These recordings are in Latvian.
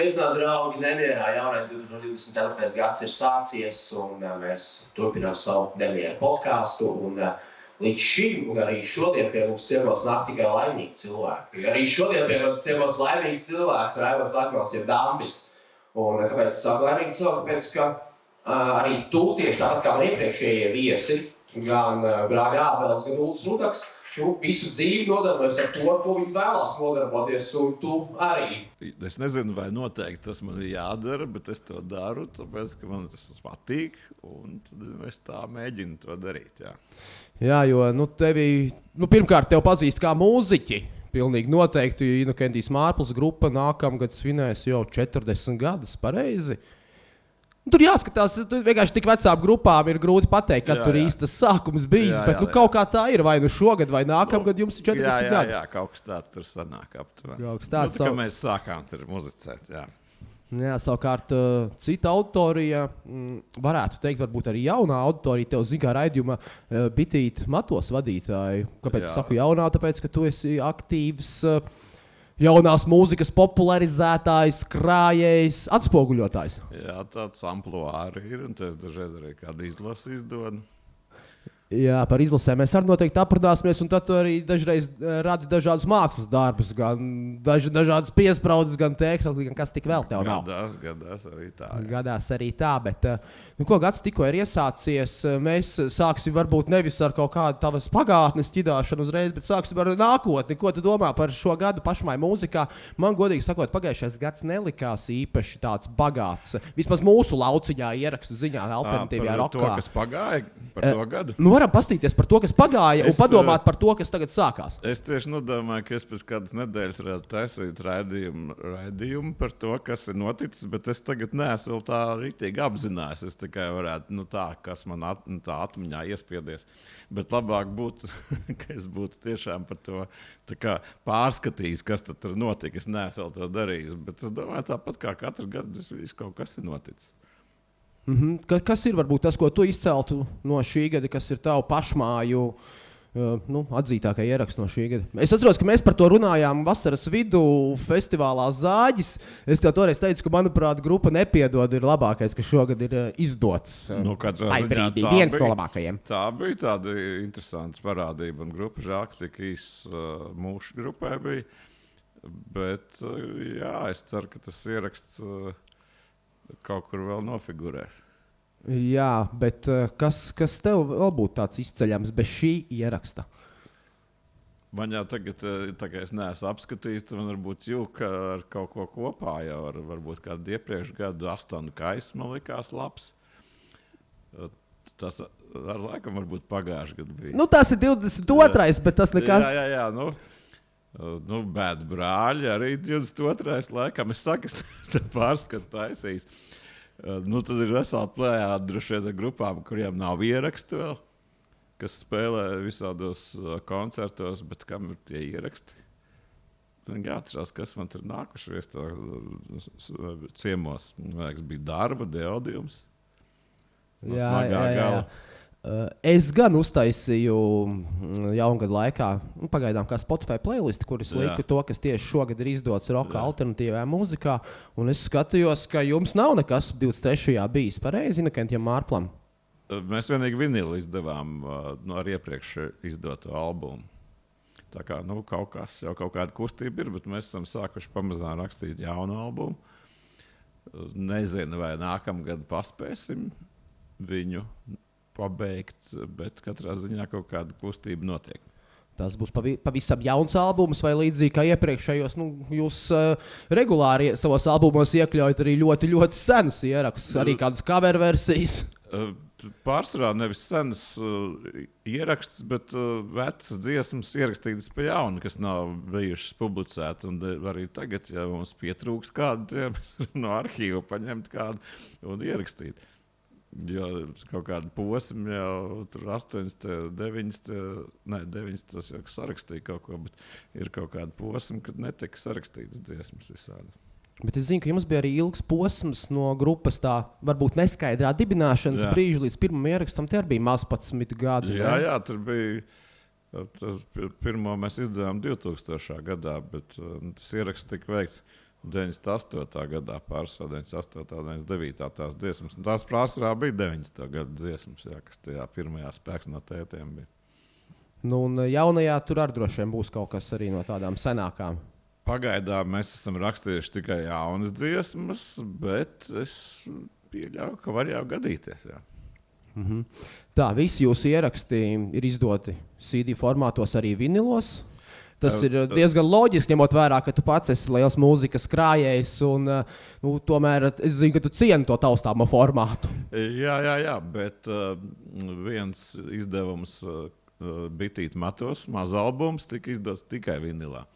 Sveicināti, draugi! Nemierā jaunais 2024. gads ir sācies, un mēs turpinām savu nemieru podcastu. Līdz šim, un arī šodien pie mums ciemos nāk tikai laimīgi cilvēki. Arī šodien pie mums ciemos laimīgi cilvēki, Raivos Lakmels ir Dambis. Un kāpēc es saku laimīgi cilvēki? Tāpēc, ka arī tu tieši tāpat kā man iepriekšējie viesi, gan Brāļa Ābels, gan Ulds Rudaks, visu dzīvi nodarbojas ar to, ko viņi vēlās nodarboties, un tu arī. Es nezinu, vai noteikti tas man ir jādara, bet es to daru, tāpēc, ka man tas patīk, un es tā mēģinu to darīt, jā. Jā, jo pirmkārt tev pazīst kā mūziķi. Pilnīgi noteikti Inokentijas Mārples grupa nākamgad svinēs jau 40 gadus, pareizi. Tur jāskatās, vienkārši tik vecām grupām ir grūti pateikt, kad tur īsti tas sākums bijis, bet kaut kā tā ir, vai nu šogad, vai nākamgad jums ir 40 gadi. Jā, kaut kas tāds tur sanāk aptuveni. Kaut kas tāds. Kā mēs sākām tur muzicēt, jā. Jā, savukārt cita autorija, varētu teikt, varbūt arī jaunā autorija, tev zin kā raidījuma Bitīt Matos vadītāji. Kāpēc es saku jaunā? Tāpēc, ka tu esi aktīvs jaunās mūzikas popularizētājs, krājējs, atspoguļotājs. Jā, tāds ampluā arī ir, un es dažreiz arī kādu izlasi izdodu. Jā, par izlasēm mēs arī noteikti aprunāsimies, un tad tu arī dažreiz radi dažādus mākslas darbus, gan dažādas piespraudes, gan tehnoloģijas, gan kas tik vēl tev nav. Gadās arī tā. Jā. Gadās arī tā, bet, gads tikko ir iesācies, mēs sāksim varbūt nevis ar kaut kādu tavas pagātnes ķidāšanu uzreiz, bet sāksim ar nākotni. Ko tu domā par šo gadu pašmai mūzikā? Man godīgi sakot, pagājušais gads nelikās īpaši tāds bagāts. Vismaz mūsu lauciņā ierakstu ziņā alternatīvajā rokā. Par to, kas pagāja, par to gadu? Varam pastīties par to, kas pagāja, un padomāt par to, kas tagad sākās. Es tieši nodomāju, ka es pēc kādas nedēļas varētu taisīt raidījumu par to, kas ir noticis, bet es tagad neesmu vēl tā rītīgi apzinājis. Es tikai varētu, kas man tā atmiņā iespiedies. Bet labāk būtu, ka es būtu tiešām par to pārskatījis, kas tad tur notika. Es neesmu vēl to darījis, bet es domāju, tāpat kā katru gadu kaut kas ir noticis. Kas ir varbūt tas, ko tu izceltu no šī gada, kas ir tavu pašmāju atzītākais ieraksts no šī gada? Es atceros, ka mēs par to runājām vasaras vidū festivālā Zāģis. Es tev toreiz teicu, ka, manuprāt, grupa Nepiedod ir labākais, kas šogad ir izdots. Brīdī, viens no labākajiem. Tā bija tāda interesanta parādība, un grupa žēl, ka tik mūsu grupai bija. Bet jā, es ceru, ka tas ieraksts kaut kur vēl nofigurēs. Jā, bet kas tev vēl būtu tāds izceļams bez šī ieraksta? Man jau tagad, es neesmu apskatījis, tad man varbūt jūka ar kaut ko kopā, jau varbūt kādu iepriekš gadu Astonu Kais, man likās labs. Tas ar laikam varbūt pagājuši gadu bija. Tas ir 22. Bet tas nekas. Jā. Bēd brāļi arī 22. laikam. Es saku, es te pārskatu taisījis. Tad ir vesela plējāda droši vien ar grupām, kuriem nav ierakstu vēl, kas spēlē visādos koncertos, bet kam ir tie ieraksti? Jāatcerās, kas man tur nākušies ciemos. Man liekas, bija Darba, Deodiums. Jā. Es gan uztaisīju jaungada laikā, pagaidām kā Spotify playlist, kur es liku to, kas tieši šogad ir izdots roka alternatīvajā mūzikā, un es skatījos, ka jums nav nekas 23. bijis pareizi Inokentiem Mārplam. Mēs vienīgi vinili izdevām ar iepriekš izdoto albumu. Tā kā, kaut kas, jau kaut kāda kustība ir, bet mēs esam sākuši pamazām rakstīt jaunu albumu. Nezinu, vai nākamgad paspēsim viņu pabeigt, bet katrā ziņā kaut kāda kustība notiek. Tas būs pavisam jauns albums, vai līdzīgi kā iepriekšējos, jūs regulāri savos albumos iekļaujat arī ļoti, ļoti senus ierakstus, arī kādas cover versijas. Pārsvarā nevis senas ierakstus, bet vecas dziesmas ierakstītas pa jaunu, kas nav bijušas publicētas. Un arī tagad, ja mums pietrūks kādu, mēs no arhīva paņemt kādu un ierakstīt. Jo kaut kāda posma jau tur 8, 9, tas jau sarakstīja kaut ko, bet ir kaut kāda posma, kad netika sarakstītas dziesmas visādi. Bet es zinu, ka jums bija arī ilgs posms no grupas tā varbūt neskaidrā dibināšanas brīža līdz pirmam ierakstam. Te arī bija 11 gadi. Jā, tur bija. Tas pirmo mēs izdevām 2000. gadā, bet tas ieraksts tika veikts 98. gadā, pārsvarā 98. un 99. tās dziesmas. Un tās pārsvarā bija 90. gada dziesmas, jā, kas tajā pirmajā Spēks no tētiem bija. Nu, un jaunajā tur arī droši vien būs kaut kas arī no tādām senākām. Pagaidām mēs esam rakstījuši tikai jaunas dziesmas, bet es pieļauju, ka var jau gadīties. Jā. Tā, visi jūsu ieraksti ir izdoti CD formātos, arī vinilos. Tas ir diezgan loģiski, ņemot vērā, ka tu pats esi liels mūzikas krājējs. Un, tomēr es zinu, ka tu cieni to taustāmo formātu. Jā, bet viens izdevums Bitīt matos, mazalbums, tika izdots tikai vinilā,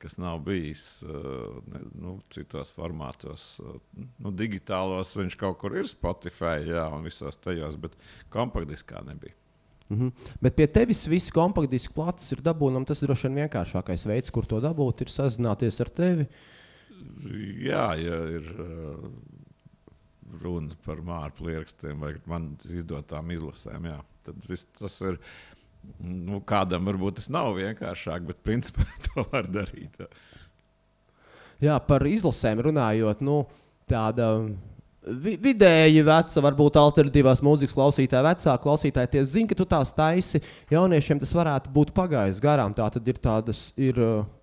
kas nav bijis citos formātos. Digitālos viņš kaut kur ir Spotify, jā, un visos tajos, bet kompaktdiskā nebija. Bet pie tevis visi kompaktdiski plates ir dabūnam. Tas droši vien vienkāršākais veids, kur to dabūt, ir sazināties ar tevi. Jā, ja ir runa par mārplu ierakstiem vai man izdotām izlasēm, jā, tad viss tas ir. Kādam varbūt tas nav vienkāršāk, bet principā to var darīt. Jā, par izlasēm runājot, tāda vidēji veca, varbūt alternatīvās mūzikas klausītāji, vecāki klausītāji, tie zina, ka tu tās taisi. Jauniešiem tas varētu būt pagājis garām. Tā tad ir tādas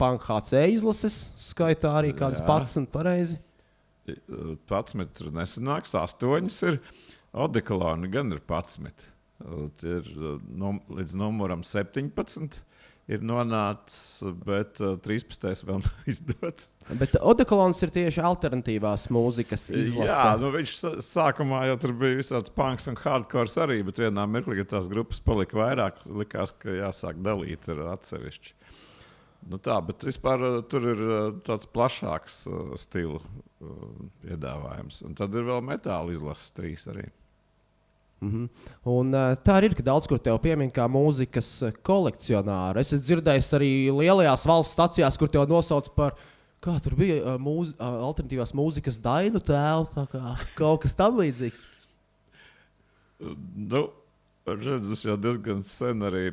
punk HC izlases, skaitā arī kādas 11 pareizi. 11 ir nesenāks, 8 ir Odekoloni, gan ir 11. Ir līdz numuram 17 ir nonācis, bet 13. vēl nav izdots. Bet Odekolons ir tieši alternatīvās mūzikas izlase. Jā, viņš sākumā jau tur bija visāds punks un hardcores arī, bet vienā mirklī, kad tās grupas palika vairāk, likās, ka jāsāk dalīt ar atsevišķi. Bet vispār tur ir tāds plašāks stilu piedāvājums. Un tad ir vēl metāla izlases 3 arī. Un tā ir, ka daudz kur tev piemin kā mūzikas kolekcionāru. Es esmu dzirdējis arī lielajās valsts stacijās, kur tev nosauc par, kā tur bija, alternatīvās mūzikas dainu tēlu, tā kā kaut kas tam līdzīgs. Es jau diezgan sen arī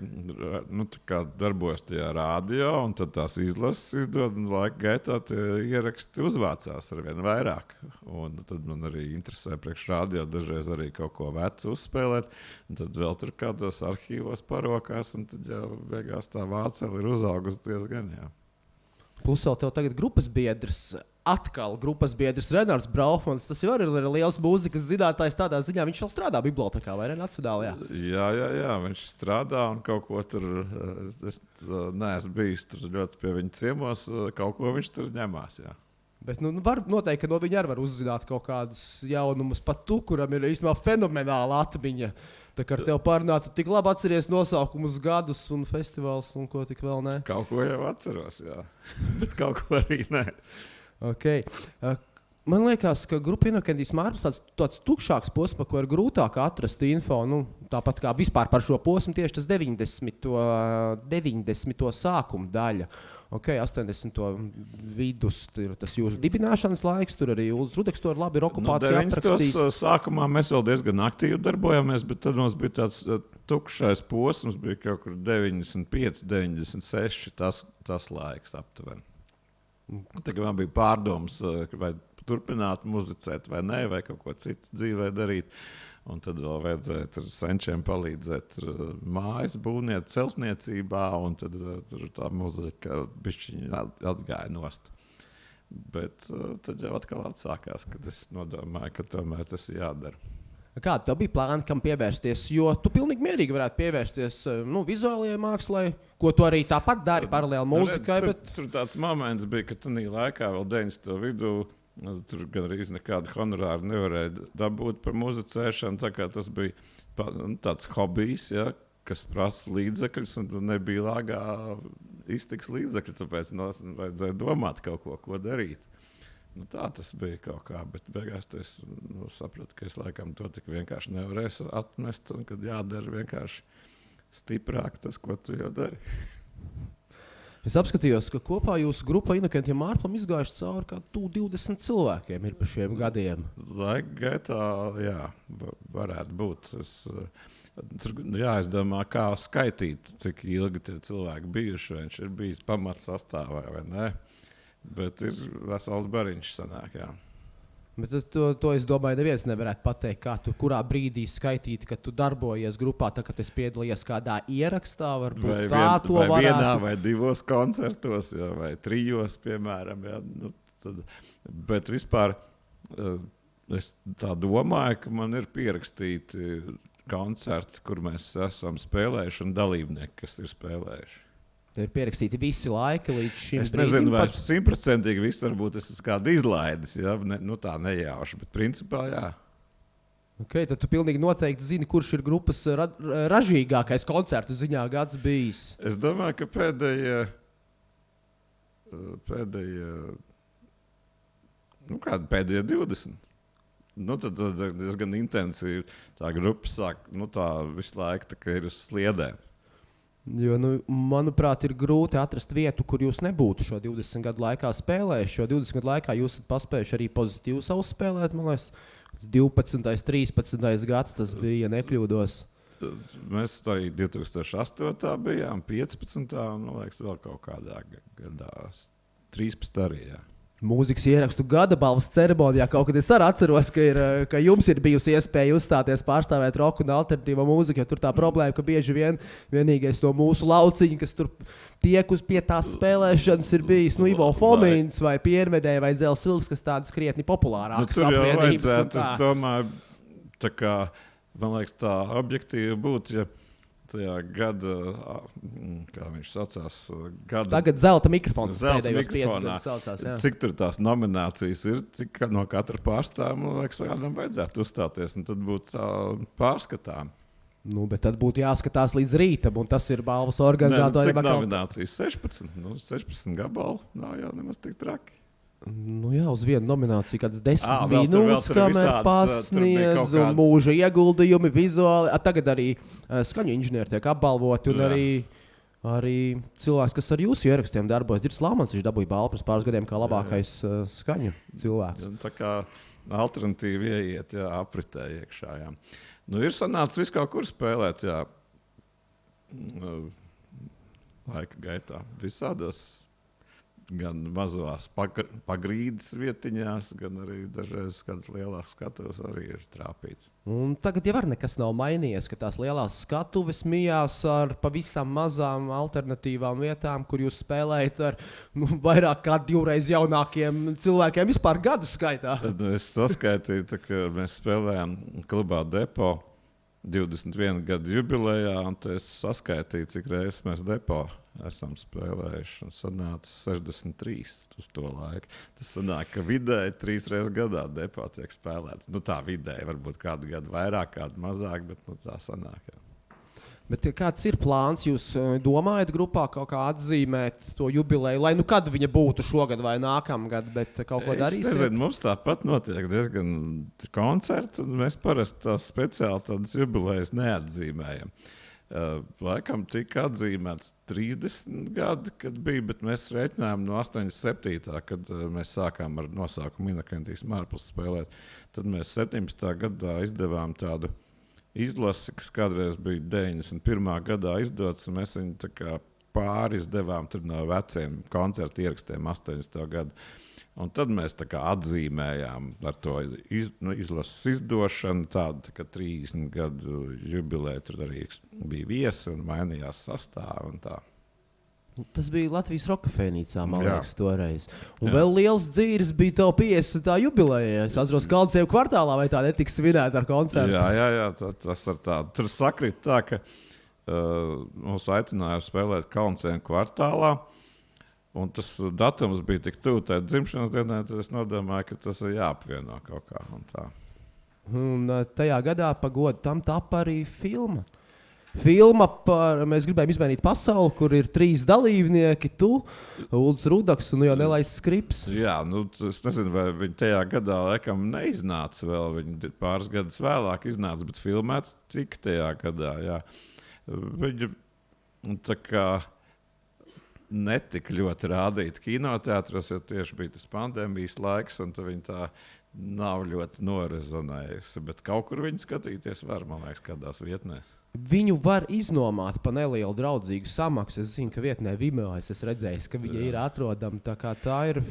darbojos tajā radio, un tad tās izlases izdod, un laika gaitā tie ieraksti uzvācās ar vien vairāk. Un tad man arī interesē priekš radio dažreiz arī kaut ko vecu uzspēlēt, un tad vēl tur kādos arhīvos parokās, un tad jau beigās tā vāceli ir uzaugusi diezgan, jā. Plus vēl tev tagad grupas biedrs. Atkal grupas biedrs Renārs Braufmans. Tas jau ir liels mūzikas zinātājs tādā ziņā. Viņš vēl strādā bibliotekā vai ne? Nacionālajā? Jā, viņš strādā un kaut ko tur. Es neesmu bijis tur ļoti pie viņa ciemos. Kaut ko viņš tur ņemās, jā. Bet var noteikti, ka no viņa arī var uzzināt kaut kādus jaunumus. Pat tu, kuram ir īstenībā fenomenāla atmiņa. Tā kā ar tev pārnātu, tik labi atceries nosaukumus, gadus un festivāls un ko tik vēl ne. Kaut ko jau atceros, jā. Bet kaut ko arī ne. Okay. Man liekas, ka grupa Inokentijas Mārplis tāds tukšāks posms, par ko ir grūtāk atrast info. Tāpat kā vispār par šo posmu tieši tas 90. sākuma daļa. 80. vidus ir tas jūsu dibināšanas laiks, tur arī Uldis Rudeks to ir labi okupācija aprakstījis. 90. sākumā mēs vēl diezgan aktīvi darbojāmies, bet tad mums bija tāds tukšais posms, bija kaut kur 95, 96, tas laiks aptuveni. Tagad man bija pārdoms, vai turpināt muzicēt vai nē, vai kaut ko citu dzīvē darīt. Un tad vēl vajadzēja ar senčiem palīdzēt mājas būvniet celtniecībā, un tad tā muzika bišķiņi atgāja nost. Bet tad jau atkal atsākās, kad es nodomāju, ka tomēr tas ir jādara. Kāda tev bija plāna, kam pievērsties? Jo tu pilnīgi mierīgi varētu pievērsties vizuālajai mākslai, ko tu arī tāpat dari paralēli mūzikai. Tur tāds moments bija, ka tajā laikā vēl 90. vidū tur gan arī nekādu honorāru nevarēja dabūt par muzicēšanu. Tā kā tas bija tāds hobijs, ja, kas prasa līdzekļus, un nebija lāgā iztiks līdzekļi, tāpēc vajadzēja domāt kaut ko darīt. Tā tas bija kaut kā, bet beigās es sapratu, ka es laikam to tik vienkārši nevarēšu atmest, un kad jādara vienkārši stiprāk tas, ko tu jau dari. Es apskatījos, ka kopā jūsu grupa Inokentiem Mārplim izgājuši cauri kā 20 cilvēkiem ir pa šiem gadiem. Laika gaitā, jā, varētu būt. Tur jāizdomā, kā skaitīt, cik ilgi tie cilvēki bijuši, vai viņš ir bijis pamatsastāvā vai ne. Bet ir vesels bariņš sanāk, jā. Bet to es domāju, neviens nevarētu pateikt, kā tu kurā brīdī skaitīt, ka tu darbojies grupā, tā, ka tu piedalījies kādā ierakstā, varbūt vai vienā vai divos koncertos, jā, vai trijos, piemēram. Jā, nu, tad, bet vispār es tā domāju, ka man ir pierakstīti koncerti, kur mēs esam spēlējuši un dalībnieki, kas ir spēlējuši. Te ir pierakstīti visi laiki līdz šim Es nezinu, vai 100% viss varbūt es esmu kādu izlaidis, ja? Tā nejauši, bet principā jā. Okay, tad tu pilnīgi noteikti zini, kurš ir grupas ražīgākais koncertu ziņā gads bijis. Es domāju, ka pēdējie nu kādi pēdējie 20. Nu, tad diezgan intensīvi tā grupa sāk, tā visu laiku tā, ka ir uz sliedēm. Jo, manuprāt, ir grūti atrast vietu, kur jūs nebūtu šo 20 gadu laikā spēlējuši. Jo 20 gadu laikā jūs esat paspējuši arī pozitīvi savu spēlēt. Man liekas, 12. 13. gads tas bija, nekļūdos. Mēs arī 2008. bijām, 15. un, man liekas, vēl kaut kādā gadā. 13. arī, jā. Mūzikas ierakstu gada balvas ceremonijā kaut kad es arī atceros, ka jums ir bijusi iespēja uzstāties, pārstāvēt roku un alternatīvo mūziku, jo tur tā problēma, ka bieži vienīgais no mūsu lauciņa, kas tur tiek pie tās spēlēšanas, ir bijis Ivo Fomins vai Piermedēja vai Dzels Vilks, kas tādas krietni populārākas tur jau vajadzētu, es domāju, tā kā, man liekas, tā objektīvi būtu, ja tajā gada, kā viņš saucās, Tagad zelta mikrofons. Zelta mikrofonā. Saucās, jā. Cik tur tās nominācijas ir, cik no katra pārstāvja, man liekas, kādam vajadzētu uzstāties, un tad būtu tā pārskatām. Bet tad būtu jāskatās līdz rītam, un tas ir balvas organizatoriem. Cik nominācijas? 16? 16 gabali nav jau nemaz tik traki. Jā, uz vienu nomināciju kādas 10 minūtes, kamēr pasniedz, un mūža ieguldījumi, vizuāli. Tagad arī skaņu inženieri tiek apbalvoti, un arī cilvēks, kas ar jūsu ierakstiem darbojas. Dzirdis Lāmans, viņš dabūja balvu pirms pāris gadiem kā labākais skaņu cilvēks. Tā kā alternatīvi ieiet, apritē iekšā. Jā. Ir sanācis visu kaut kur spēlēt, jā. Laika gaitā visādos. Gan mazās pagrīdes vietiņās, gan arī dažreiz kādas lielās skatuves arī ir trāpīts. Un tagad jau nekas nav mainījies, ka tās lielās skatuves mijās ar pavisam mazām alternatīvām vietām, kur jūs spēlējat ar vairāk kā 2 reiz jaunākiem cilvēkiem vispār gadu skaitā. Tad es saskaitīju, ka mēs spēlējām klubā Depo 21 gadu jubilejā, un es saskaitīju, cik reizes mēs Depo esam spēlējuši, un sanāca 63 uz to laiku. Tas sanāk, ka vidēji 3 reizes gadā Depo tiek spēlēts. Tā vidēji varbūt kādu gadu vairāk, kādu mazāk, bet tā sanāk. Jā. Bet kāds ir plāns? Jūs domājat grupā kaut kā atzīmēt to jubileju, lai kad viņa būtu šogad vai nākamgad, bet kaut ko darīsiet? Es nezinu, mums tāpat notiek diezgan koncerti, un mēs parasti tās speciāli tādas jubilejas neatzīmējam. Laikam tika atzīmēts 30 gadi, kad bija, bet mēs reiķinājām no 87. kad mēs sākām ar nosaukumu Inakentijas Mārpils spēlēt. Tad mēs 17. gadā izdevām tādu izlasi, kas kādreiz bija 91. gadā izdots, un mēs viņu tā kā pārizdevām no veciem koncertu ierakstiem 80. gadu. Un tad mēs tā kā atzīmējām ar to izlases izdošanu, tādu tā 30 gadu jubileju. Tur arī bija viesi un mainījās sastāvi un tā. Tas bija Latvijas Rokafēnīcā, man liekas, toreiz. Un vēl liels dzīves bija tev 50. jubilejā. Es atceros, Kalncievu kvartālā, vai tā netika svinēta ar koncertu? Jā, tas ar tādu. Tur sakrit tā, ka mūs aicināja spēlēt Kalncievu kvartālā. Un tas datums bija tik tuvu tajā dzimšanas dienā, tad es nodomāju, ka tas ir jāapvieno kaut kā. Un tajā gadā pagodu tam tapa arī filma. Filma par, mēs gribējām izmainīt pasauli, kur ir 3 dalībnieki, tu, Uldis Rudaks un jau Nelaiss Skrips. Jā, es nezinu, vai viņi tajā gadā laikam neiznāca vēl, viņi pāris gadus vēlāk iznāca, bet filmēts tika tajā gadā, jā. Viņi tā kā netika ļoti rādīti kinoteātros, jo tieši bija tas pandēmijas laiks, un viņi tā nav ļoti norezonējusi, bet kaut kur viņu skatīties var, man liekas, kādās vietnēs. Viņu var iznomāt pa nelielu draudzīgu samaksu. Es zinu, ka vietnē Vimeo es esmu redzējis, ka viņa ir atrodama. Tā ir.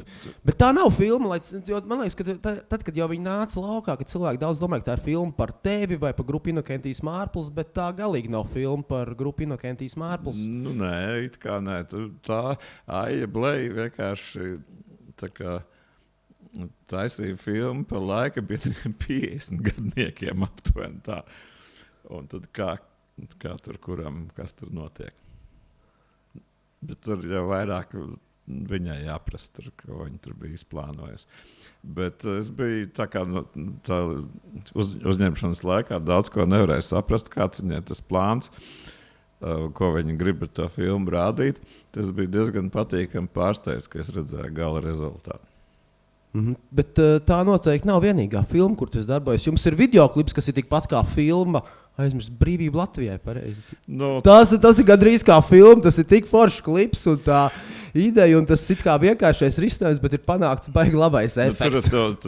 Bet tā nav filma, jo man liekas, ka tad, kad jau viņi nāca laukā, kad cilvēki daudz domāja, ka tā ir filma par tevi vai par grupu Inokentijas Mārples, bet tā galīgi nav filma par grupu Inokentijas Mārples. Nu, nē, it kā nē. Tā Aija Blei vienkārši tā kā taisīja filmu par laika biedriem 50 gadniekiem aptuveni tā. Un tad kā tur kuram, kas tur notiek. Bet tur jau vairāk viņai jāprast, ko viņi tur bija izplānojis. Bet es biju tā kā tā uzņemšanas laikā daudz ko nevarēju saprast, kāds viņai tas plāns, ko viņi grib ar to filmu rādīt. Tas bija diezgan patīkami pārsteigts, ka es redzēju gala rezultātu. Bet tā noteikti nav vienīgā filma, kur tu darbojies. Jums ir videoklips, kas ir tikpat kā filma Aizmirst brīvību Latvijai. No, tas ir gandrīz kā filma, tas ir tik foršs klips un tā ideja, un tas ir kā vienkāršais risinājums, bet ir panākts baigi labais efekts. Tur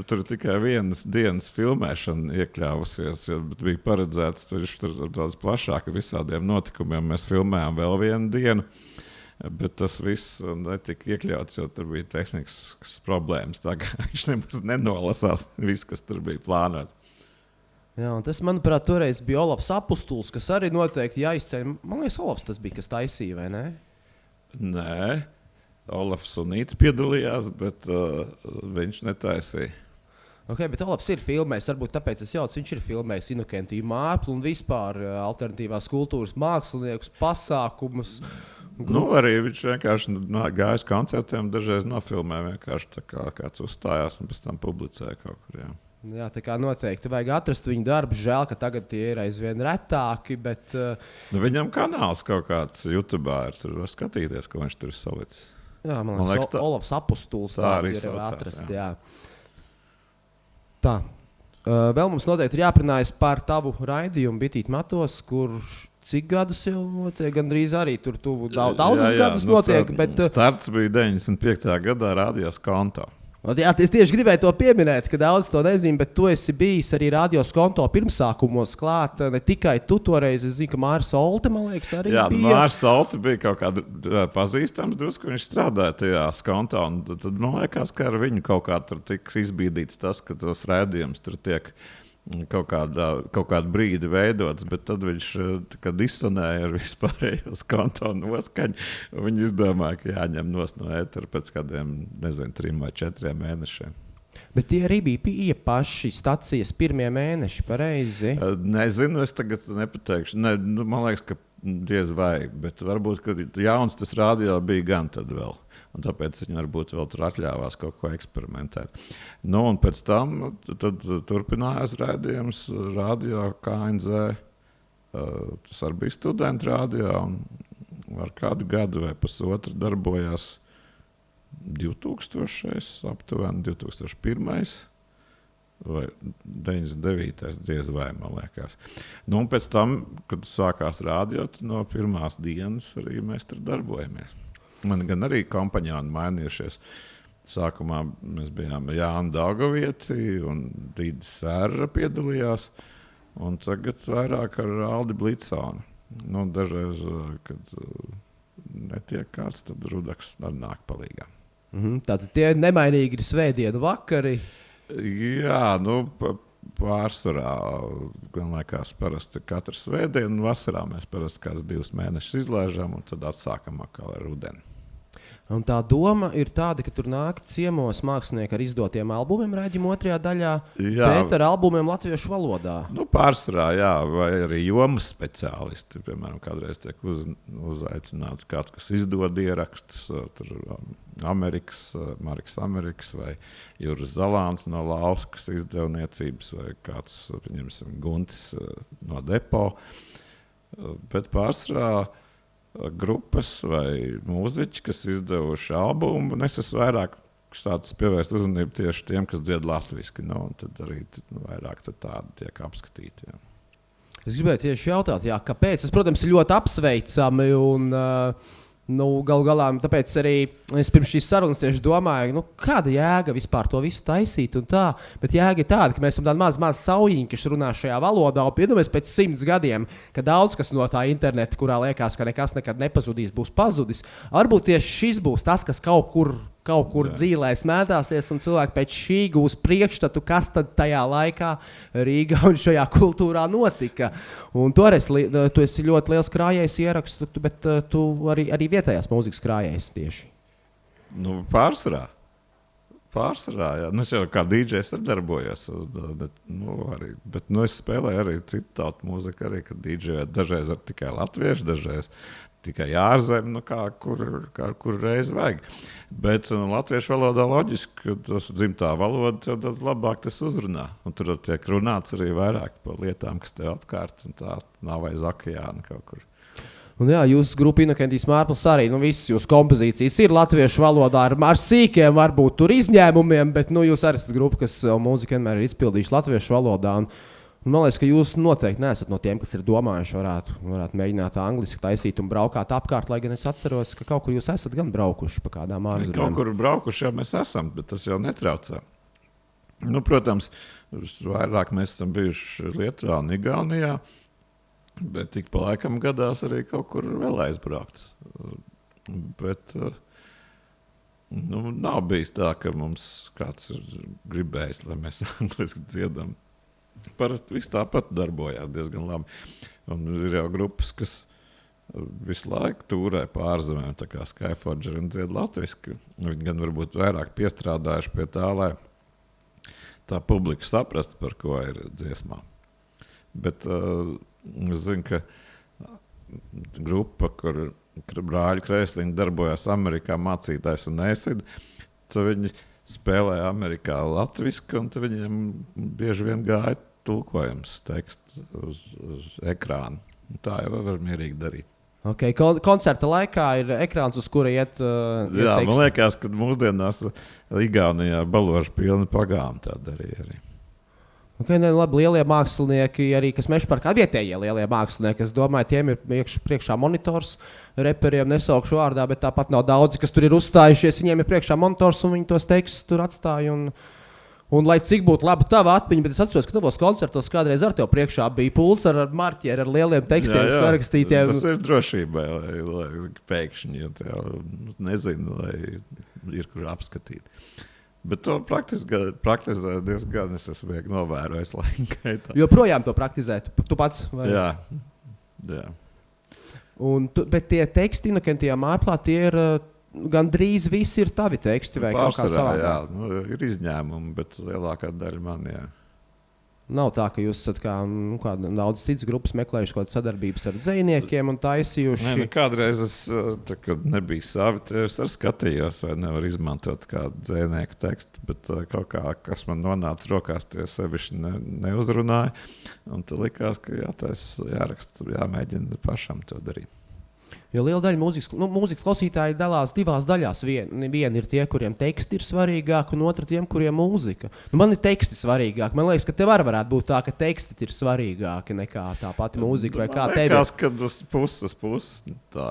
tur tikai vienas dienas filmēšana iekļāvusies, bet bija paredzēts tāds plašāk visādiem notikumiem. Mēs filmējām vēl vienu dienu. Bet tas viss netika iekļauts, jo tur bija tehniskas problēmas. Tā kā viņš nemaz nenolasās viss, kas tur bija plānots. Jā, un tas, manuprāt, toreiz bija Olafs Apustuls, kas arī noteikti jāizceļ. Man liekas, Olafs tas bija, kas taisīja, vai ne? Nē, Olafs un Nīts piedalījās, bet viņš netaisīja. Okay, bet Olafs ir filmējis, varbūt tāpēc es jaucu, viņš ir filmējis Inokentiju Mārpli un vispār alternatīvās kultūras māksliniekus, pasākumus. Nu, arī viņš vienkārši gāja uz koncertiem, dažreiz nofilmēja vienkārši tā kā kāds uzstājās un pēc tam publicēja kaut kur. Jā, tā kā noteikti vajag atrast viņu darbu. Žēl, ka tagad tie ir aizvien retāki, bet... Viņam kanāls kaut kāds YouTube ir, tur var skatīties, ko viņš tur ir salicis. Jā, man liekas, Olafs Apustuls tā arī ir saucās, atrast, jā. Tā. Vēl mums noteikti ir jāprunājas par tavu raidījumu Bitīt Matos, kurš cik gadus jau notiek, gandrīz arī tur tuvu daudzus gadus notiek. Bet... Starts bija 95. gadā Radio Skonto. Jā, es tieši gribēju to pieminēt, ka daudz to nezinu, bet tu esi bijis arī Radio Skonto pirmsākumos klāt. Ne tikai tu toreiz, es zinu, ka Māris Olte, man liekas, arī jā, bija. Jā, Māris Olte bija kaut kāda pazīstams drusku, viņš strādāja tajā Skonto. Un tad man liekas, ka ar viņu kaut kā tur tiks izbīdīts tas, ka tos raidījums tur tiek kaut kādu brīdi veidots, bet tad viņš disonēja ar vispārējo Skonto noskaņu. Viņi izdomāja, ka jāņem no ētera pēc kādiem, 3 vai 4 mēnešiem. Bet tie arī bija paši stacijas pirmie mēneši, pareizi? Nezinu, es tagad nepateikšu. Man liekas, ka diez vai, bet varbūt, ka jauns tas radio bija gan tad vēl. Un tāpēc viņi varbūt vēl tur atļāvās kaut ko eksperimentēt. Nu, un pēc tam tad turpinājās raidījums Radio KNZ. Tas arī bija studentu radio. Un ar kādu gadu vai pusotru darbojās 2000, aptuveni 2001. Vai 99. diez vai, man liekas. Nu, un pēc tam, kad sākās radio, no pirmās dienas arī mēs tur darbojamies. Man gan arī kompaņāni mainījušies. Sākumā mēs bijām Jāna Daugavieti un Dīdis Sērra piedalījās. Un tagad vairāk ar Aldi Bliconu. Nu, dažreiz, kad netiek kāds, tad Rudaks arī nāk palīgā. Tātad tie nemainīgi ir svētdienu vakari. Jā, pārsvarā, gan liekas, parasti katru svētdienu, vasarā mēs parasti kāds 2 mēnešus izlaižam un tad atsākam atkal ar rudeni. Un tā doma ir tāda, ka tur nāk ciemos mākslinieki ar izdotiem albumiem raidījuma otrajā daļā, bet ar albumiem latviešu valodā. Nu, pārsvarā, jā, vai arī jomas speciālisti. Piemēram, kādreiz tiek uzaicināts kāds, kas izdod ierakstus, tur Mariks Amerikas vai Juris Zalāns no Lauskas izdevniecības vai kāds, pieņemsim, Guntis no Depo. Bet pārsvarā grupas vai mūziķi, kas izdevuši albumu, es esmu vairāk sācis pievērst uzmanību tieši tiem, kas dzied latviski. Nu, tad arī vairāk tādi tiek apskatīti. Jā. Es gribēju tieši jautāt, kāpēc. Tas, protams, ir ļoti apsveicami un Galu galā, tāpēc arī es pirms šīs sarunas tieši domāju, kāda jēga vispār to visu taisīt un tā. Bet jēga ir tāda, ka mēs esam tādi mazi saujiņi, kas runā šajā valodā. Un iedomājies pēc 100 gadiem, ka daudz kas no tā interneta, kurā liekas, ka nekas nekad nepazudīs, būs pazudis. Varbūt tieši šis būs tas, kas kaut kur dzīvēs mētāsies, un cilvēki pēc šī gūs priekšstatu, kas tad tajā laikā Rīgā un šajā kultūrā notika. Un toreiz tu esi ļoti liels krājējs ierakstu, bet tu arī vietējās mūzikas krājējs tieši. Pārsvarā, jā. Es jau kā DJs arī darbojos, bet es spēlēju arī citu tautu mūziku, arī, kad DJēt dažreiz ar tikai latviešu, dažreiz tikai ārzem, kur reiz vajag. Bet latviešu valodā loģiski, ka tas dzimtā valoda tev daudz labāk tas uzrunā. Un tur tiek runāts arī vairāk par lietām, kas tev apkārt, un tā nav aiz okeāna kaut kur. Un jā, jūsu grupa Innocentijas Mārpils arī, visas jūsu kompozīcijas ir latviešu valodā ar sīkiem, varbūt tur izņēmumiem, bet jūs arī esat grupa, kas mūziku vienmēr ir izpildījuši latviešu valodā. Un man liekas, ka jūs noteikti neesat no tiem, kas ir domājuši, varētu mēģināt angliski taisīt un braukāt apkārt, lai gan es atceros, ka kaut kur jūs esat gan braukuši pa kādām ārzemēm. Kaut kur braukuši jau mēs esam, bet tas jau netraucē. Protams, vairāk mēs esam bijuši Lietuvā un Igaunijā, bet tik pa laikam gadās arī kaut kur vēl aizbraukt. Bet nav bijis tā, ka mums kāds ir gribējis, lai mēs angliski dziedam. Parasti viss tāpat darbojās diezgan labi. Un ir jau grupas, kas visu laiku tūrē pārzemēm, tā kā Skyforger un dzied latviski. Viņi gan varbūt vairāk piestrādājuši pie tā, lai tā publika saprastu, par ko ir dziesmā. Bet es zinu, ka grupa, kur brāļi Kreisliņi darbojās Amerikā, mācītājs un Ēsid, tad viņi spēlēja Amerikā latviski, un viņiem bieži vien gāja tulkojums teksts uz ekrāna. Tā jau var mierīgi darīt. Okay. Koncerta laikā ir ekrāns, uz kura iet teksti. Man liekas, ka mūsdienās Igaunijā baložu pilni pagāmi tā darīja arī. Okay, labi, lielie mākslinieki, arī kas Mežaparkā vietējie lielie mākslinieki, es domāju, tiem ir priekšā monitors, reperiem nesaukšu vārdā, bet tāpat nav daudzi, kas tur ir uzstājušies, viņiem ir priekšā monitors un viņi tos tekstus tur atstāja. Un lai cik būtu laba tava atmiņa, bet es atceros, ka tavos koncertos kādreiz ar tev priekšā bija pults ar marķieri, ar lieliem tekstiem sarakstītiem. Tas ir drošībai, lai pēkšņi, ja tev nezinu, lai ir kur apskatīt. Bet to praktizē diezgan, es esmu novērojis laika gaitā. Joprojām to praktizē, tu pats? Vai? Jā. Bet tie teksti Innocentijā Mārplā, tie ir gandrīz visi ir tavi teksti vai kaut kā savādāk? Jā, ir izņēmumi, bet lielākā daļa man, jā. Nav tā, ka jūs esat kā daudz citas grupas meklējuši kaut kādas sadarbības ar dzejniekiem un taisījuši. Kādreiz es, kad nebija savi, es arī skatījos, vai nevar izmantot kādu dzejnieku tekstu, bet kaut kā, kas man nonāca rokās, tie sevišķi neuzrunāja. Un tad likās, ka jāraksta, jāmēģina pašam to darīt. Jo liela daļa mūzikas klausītāji dalās divās daļās. Viena ir tie, kuriem teksti ir svarīgāki, un otra tiem, kuriem mūzika. Man ir teksti svarīgāki. Man liekas, ka tev varētu būt tā, ka teksti ir svarīgāki nekā tā pati mūzika vai kā tev. Man liekas, kad uz puses tā.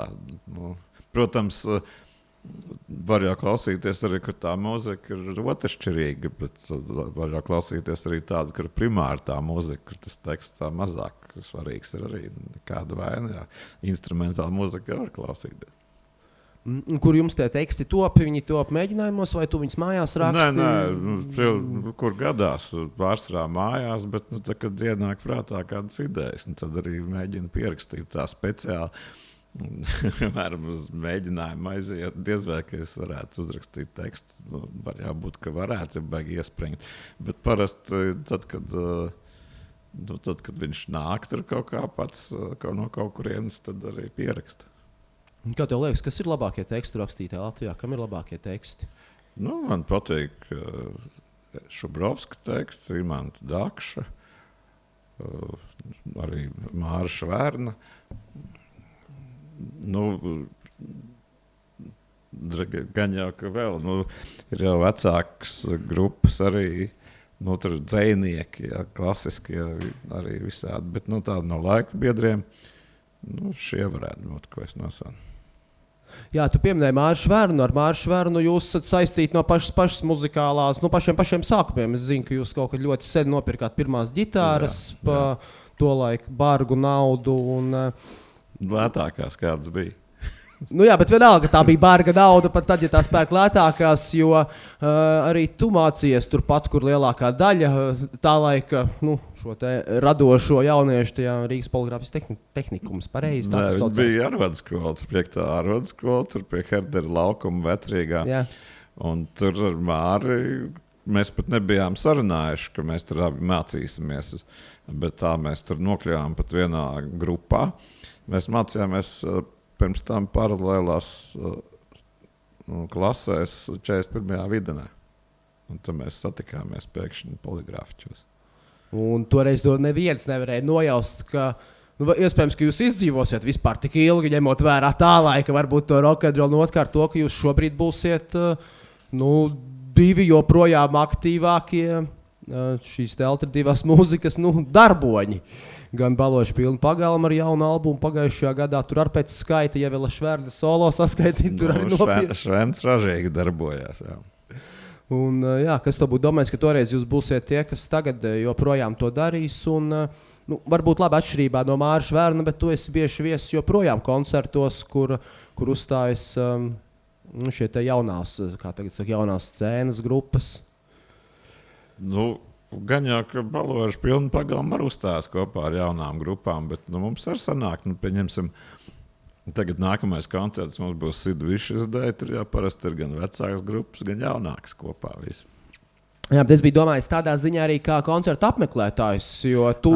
Protams, var jau klausīties arī, kur tā mūzika ir otršķirīga, bet var jau klausīties arī tādu, kur primāri tā mūzika, kur tas teksts tā mazāk svarīgs ir arī kāda vaina. Instrumentāla mūzika var klausīties. Kur jums tie teksti top? Viņi top mēģinājumos, vai tu viņus mājās raksti? Nē, kur gadās pārsvarā mājās, bet tā, kad ienāk prātā kādas idejas, tad arī mēģina pierakstīt tā speciāli. Piemēram, uz mēģinājumu aiziet, diez vai, ka es varētu uzrakstīt tekstu. Var jābūt, ka varētu, ja baigi iespringt. Bet parasti tad, kad viņš nāk tur kaut kā pats no kaut kurienes, tad arī pieraksta. Kā tev liekas, kas ir labākie tekstu rakstītāji Latvijā? Kam ir labākie teksti? Man patīk Šubrovska teksts, Imanta Dakša, arī Māra Švērna. Gan jau, ka vēl ir jau vecākas grupas arī, tur dzejnieki, klasiski arī visādi, bet tādi no laika biedriem, šie varētu būt, ko es nosaucu. Jā, tu pieminēji Māršu Švernu. Ar Māršu Švernu jūs esat saistīti no pašas muzikālās, no pašiem sākumiem. Es zinu, ka jūs kaut kad ļoti sen nopirkāt pirmās ģitāras pa to laiku bargu naudu. Lētākās kādas bija. Nu jā, bet vienalga tā bija barga nauda, pat tad, ja tās pērk lētākās, jo arī tu mācījies turpat, kur lielākā daļa tā laika šo te radošo jauniešu tajā Rīgas poligrāfijas tehnikums. Pareizi tā tas saucās. Bija ārvadskola, tur pie tā ārvadskola, tur pie Herdera laukuma Vetrīgā. Jā. Un tur ar Māri mēs pat nebijām sarunājuši, ka mēs tur abi mācīsimies, bet tā mēs tur nokļuvām pat vienā grupā. Mēs mācījāmies pirms tam paralēlās klasēs 41. videnē. Un tad mēs satikāmies pēkšņi poligrāfiķos. Un toreiz to neviens nevarēja nojaust, ka iespējams, ka jūs izdzīvosiet vispār tik ilgi, ņemot vērā tā laika, varbūt to rock'n'roll, un otrkārt to, ka jūs šobrīd būsiet divi joprojām aktīvākie šīs te alternatīvās mūzikas darboņi. Gan Baloši pilnu pagalmu ar jaunu albumu pagājušajā gadā. Tur ar pēc skaita, ja vēl Šverda solo saskaitīt, tur arī nopietni. Švens ražīgi darbojās, jā. Un kas to būtu domājis, ka toreiz jūs būsiet tie, kas tagad joprojām to darīs. Un varbūt labi atšķirībā no Māra Šverna, bet tu esi bieži viesis joprojām koncertos, kur uzstājas šie te jaunās, kā tagad saka, jaunās scēnas grupas. Gan jau, ka Baloši pilnu pagalmu ar uzstājās kopā ar jaunām grupām, bet mums arī sanāk, pieņemsim, tagad nākamais koncerts mums būs Sid Vicious Day, tur jau parasti ir gan vecākas grupas, gan jaunākas kopā visi. Jā, bet es biju domājis tādā ziņā arī kā koncertu apmeklētājs, jo tu,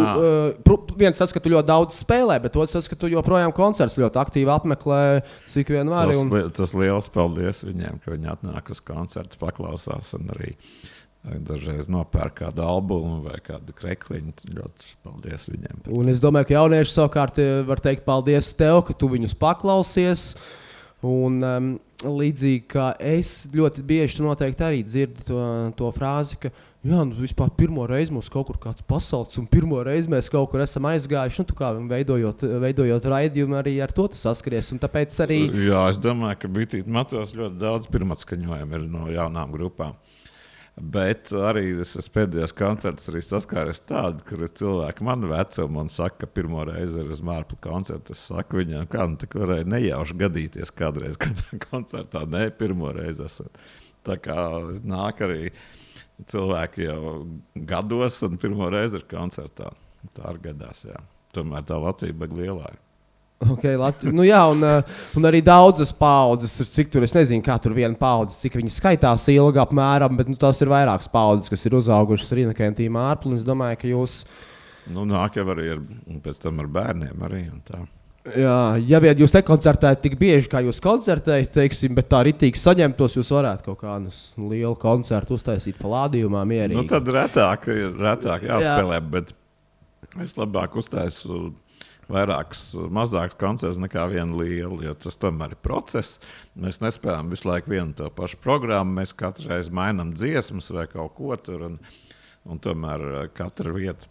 viens tas, ka tu ļoti daudz spēlē, bet otrs tas, ka tu joprojām koncerts ļoti aktīvi apmeklē, cik vien vari. Tas liels paldies viņiem, ka viņi atnāk uz koncertu, paklausās un arī dažreiz nopērk kādu albumu vai kādu krekliņu. Ļoti paldies viņiem. Un es domāju, ka jaunieši savukārt var teikt paldies tev, ka tu viņus paklausies. Un līdzīgi kā es ļoti bieži noteikti arī dzirdu to frāzi, ka vispār pirmo reizi mums kaut kur kāds pasaules un pirmo reizi mēs kaut kur esam aizgājuši. Tu kā veidojot raidījumu arī ar to tu saskaries. Un tāpēc arī... Jā, es domāju, ka Bitīt Matos ļoti daudz pirmatskaņojumu ir no jaunām grupām. Bet arī es pēdējos koncertus arī saskāries tādu, kur cilvēki man vecuma un saka, ka pirmo reizi ir uz Mārpla koncertu. Es saku viņiem, kā tā varēja nejauši gadīties kādreiz kādā koncertā. Nē, pirmo reizi esat. Tā kā nāk arī cilvēki jau gados un pirmo reizi ir koncertā. Tā arī gadās, jā. Tomēr tā Latvija baigi lielā ir. Okay, un arī daudzas paudzes, cik tur, es nezinu, kā tur viena paudze, cik viņi skaitās ilgi apmēram, bet tās ir vairākas paudzes, kas ir uzaugušas ar Inokentiju Mārpli. Es domāju, ka jūs... Nāk jau arī pēc tam ar bērniem arī un tā. Jā, ja vien jūs nekoncertējat tik bieži, kā jūs koncertējat, teiksim, bet tā ritīgi saņemtos, jūs varētu kaut kādus lielu koncertu uztaisīt Palādījumā mierīgi. Tad retāk jāspēlē, bet es labāk uztaisu vairākus mazākus koncertus nekā vienu lielu, jo tas tomēr ir process. Mēs nespējam visu laiku vienu to pašu programmu, mēs katru reizi mainām dziesmas vai kaut ko tur, un tomēr katra vieta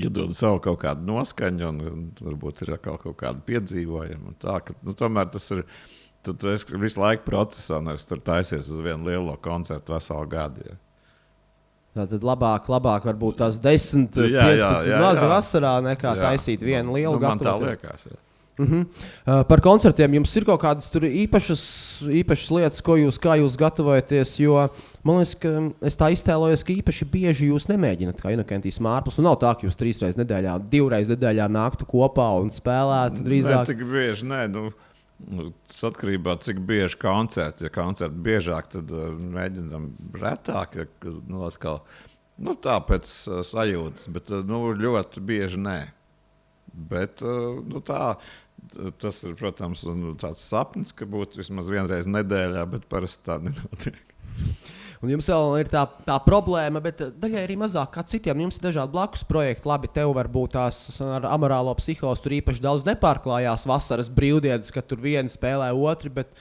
iedod savu kaut kādu noskaņu, un varbūt ir kaut kādu piedzīvojumu. Tā, ka, tomēr tas ir, tu esi visu laiku procesā, nevis tur taisies uz vienu lielo koncertu veselu gadu. Ja. Tad labāk varbūt tās 10, 15 mazi vasarā nekā taisīt vienu lielu man tā liekas. Par koncertiem jums ir kaut kādas tur īpašas lietas, kā jūs gatavojaties, jo man liekas, ka es tā iztēlojos, ka īpaši bieži jūs nemēģināt kā Inokentijas Mārplis. Nav tā, ka jūs 3 reizes nedēļā, 2 reizes nedēļā nāktu kopā un spēlētu drīzāk. Ne, tik bieži, nē, tas atkarībā, cik bieži koncerti. Ja koncerti biežāk, tad mēģinām retāk, tā pēc sajūtas, bet ļoti bieži nē. Bet tas ir, protams, tāds sapnis, ka būtu vismaz vienreiz nedēļā, bet parasti tā nenotiek. Un jums vēl ir tā problēma, bet daļai arī mazāk kā citiem. Jums ir dažādi blakus projekti. Labi, tev varbūt tās ar Amorālo Psihos tur īpaši daudz nepārklājās vasaras brīvdienas, kad tur vieni spēlē otri, bet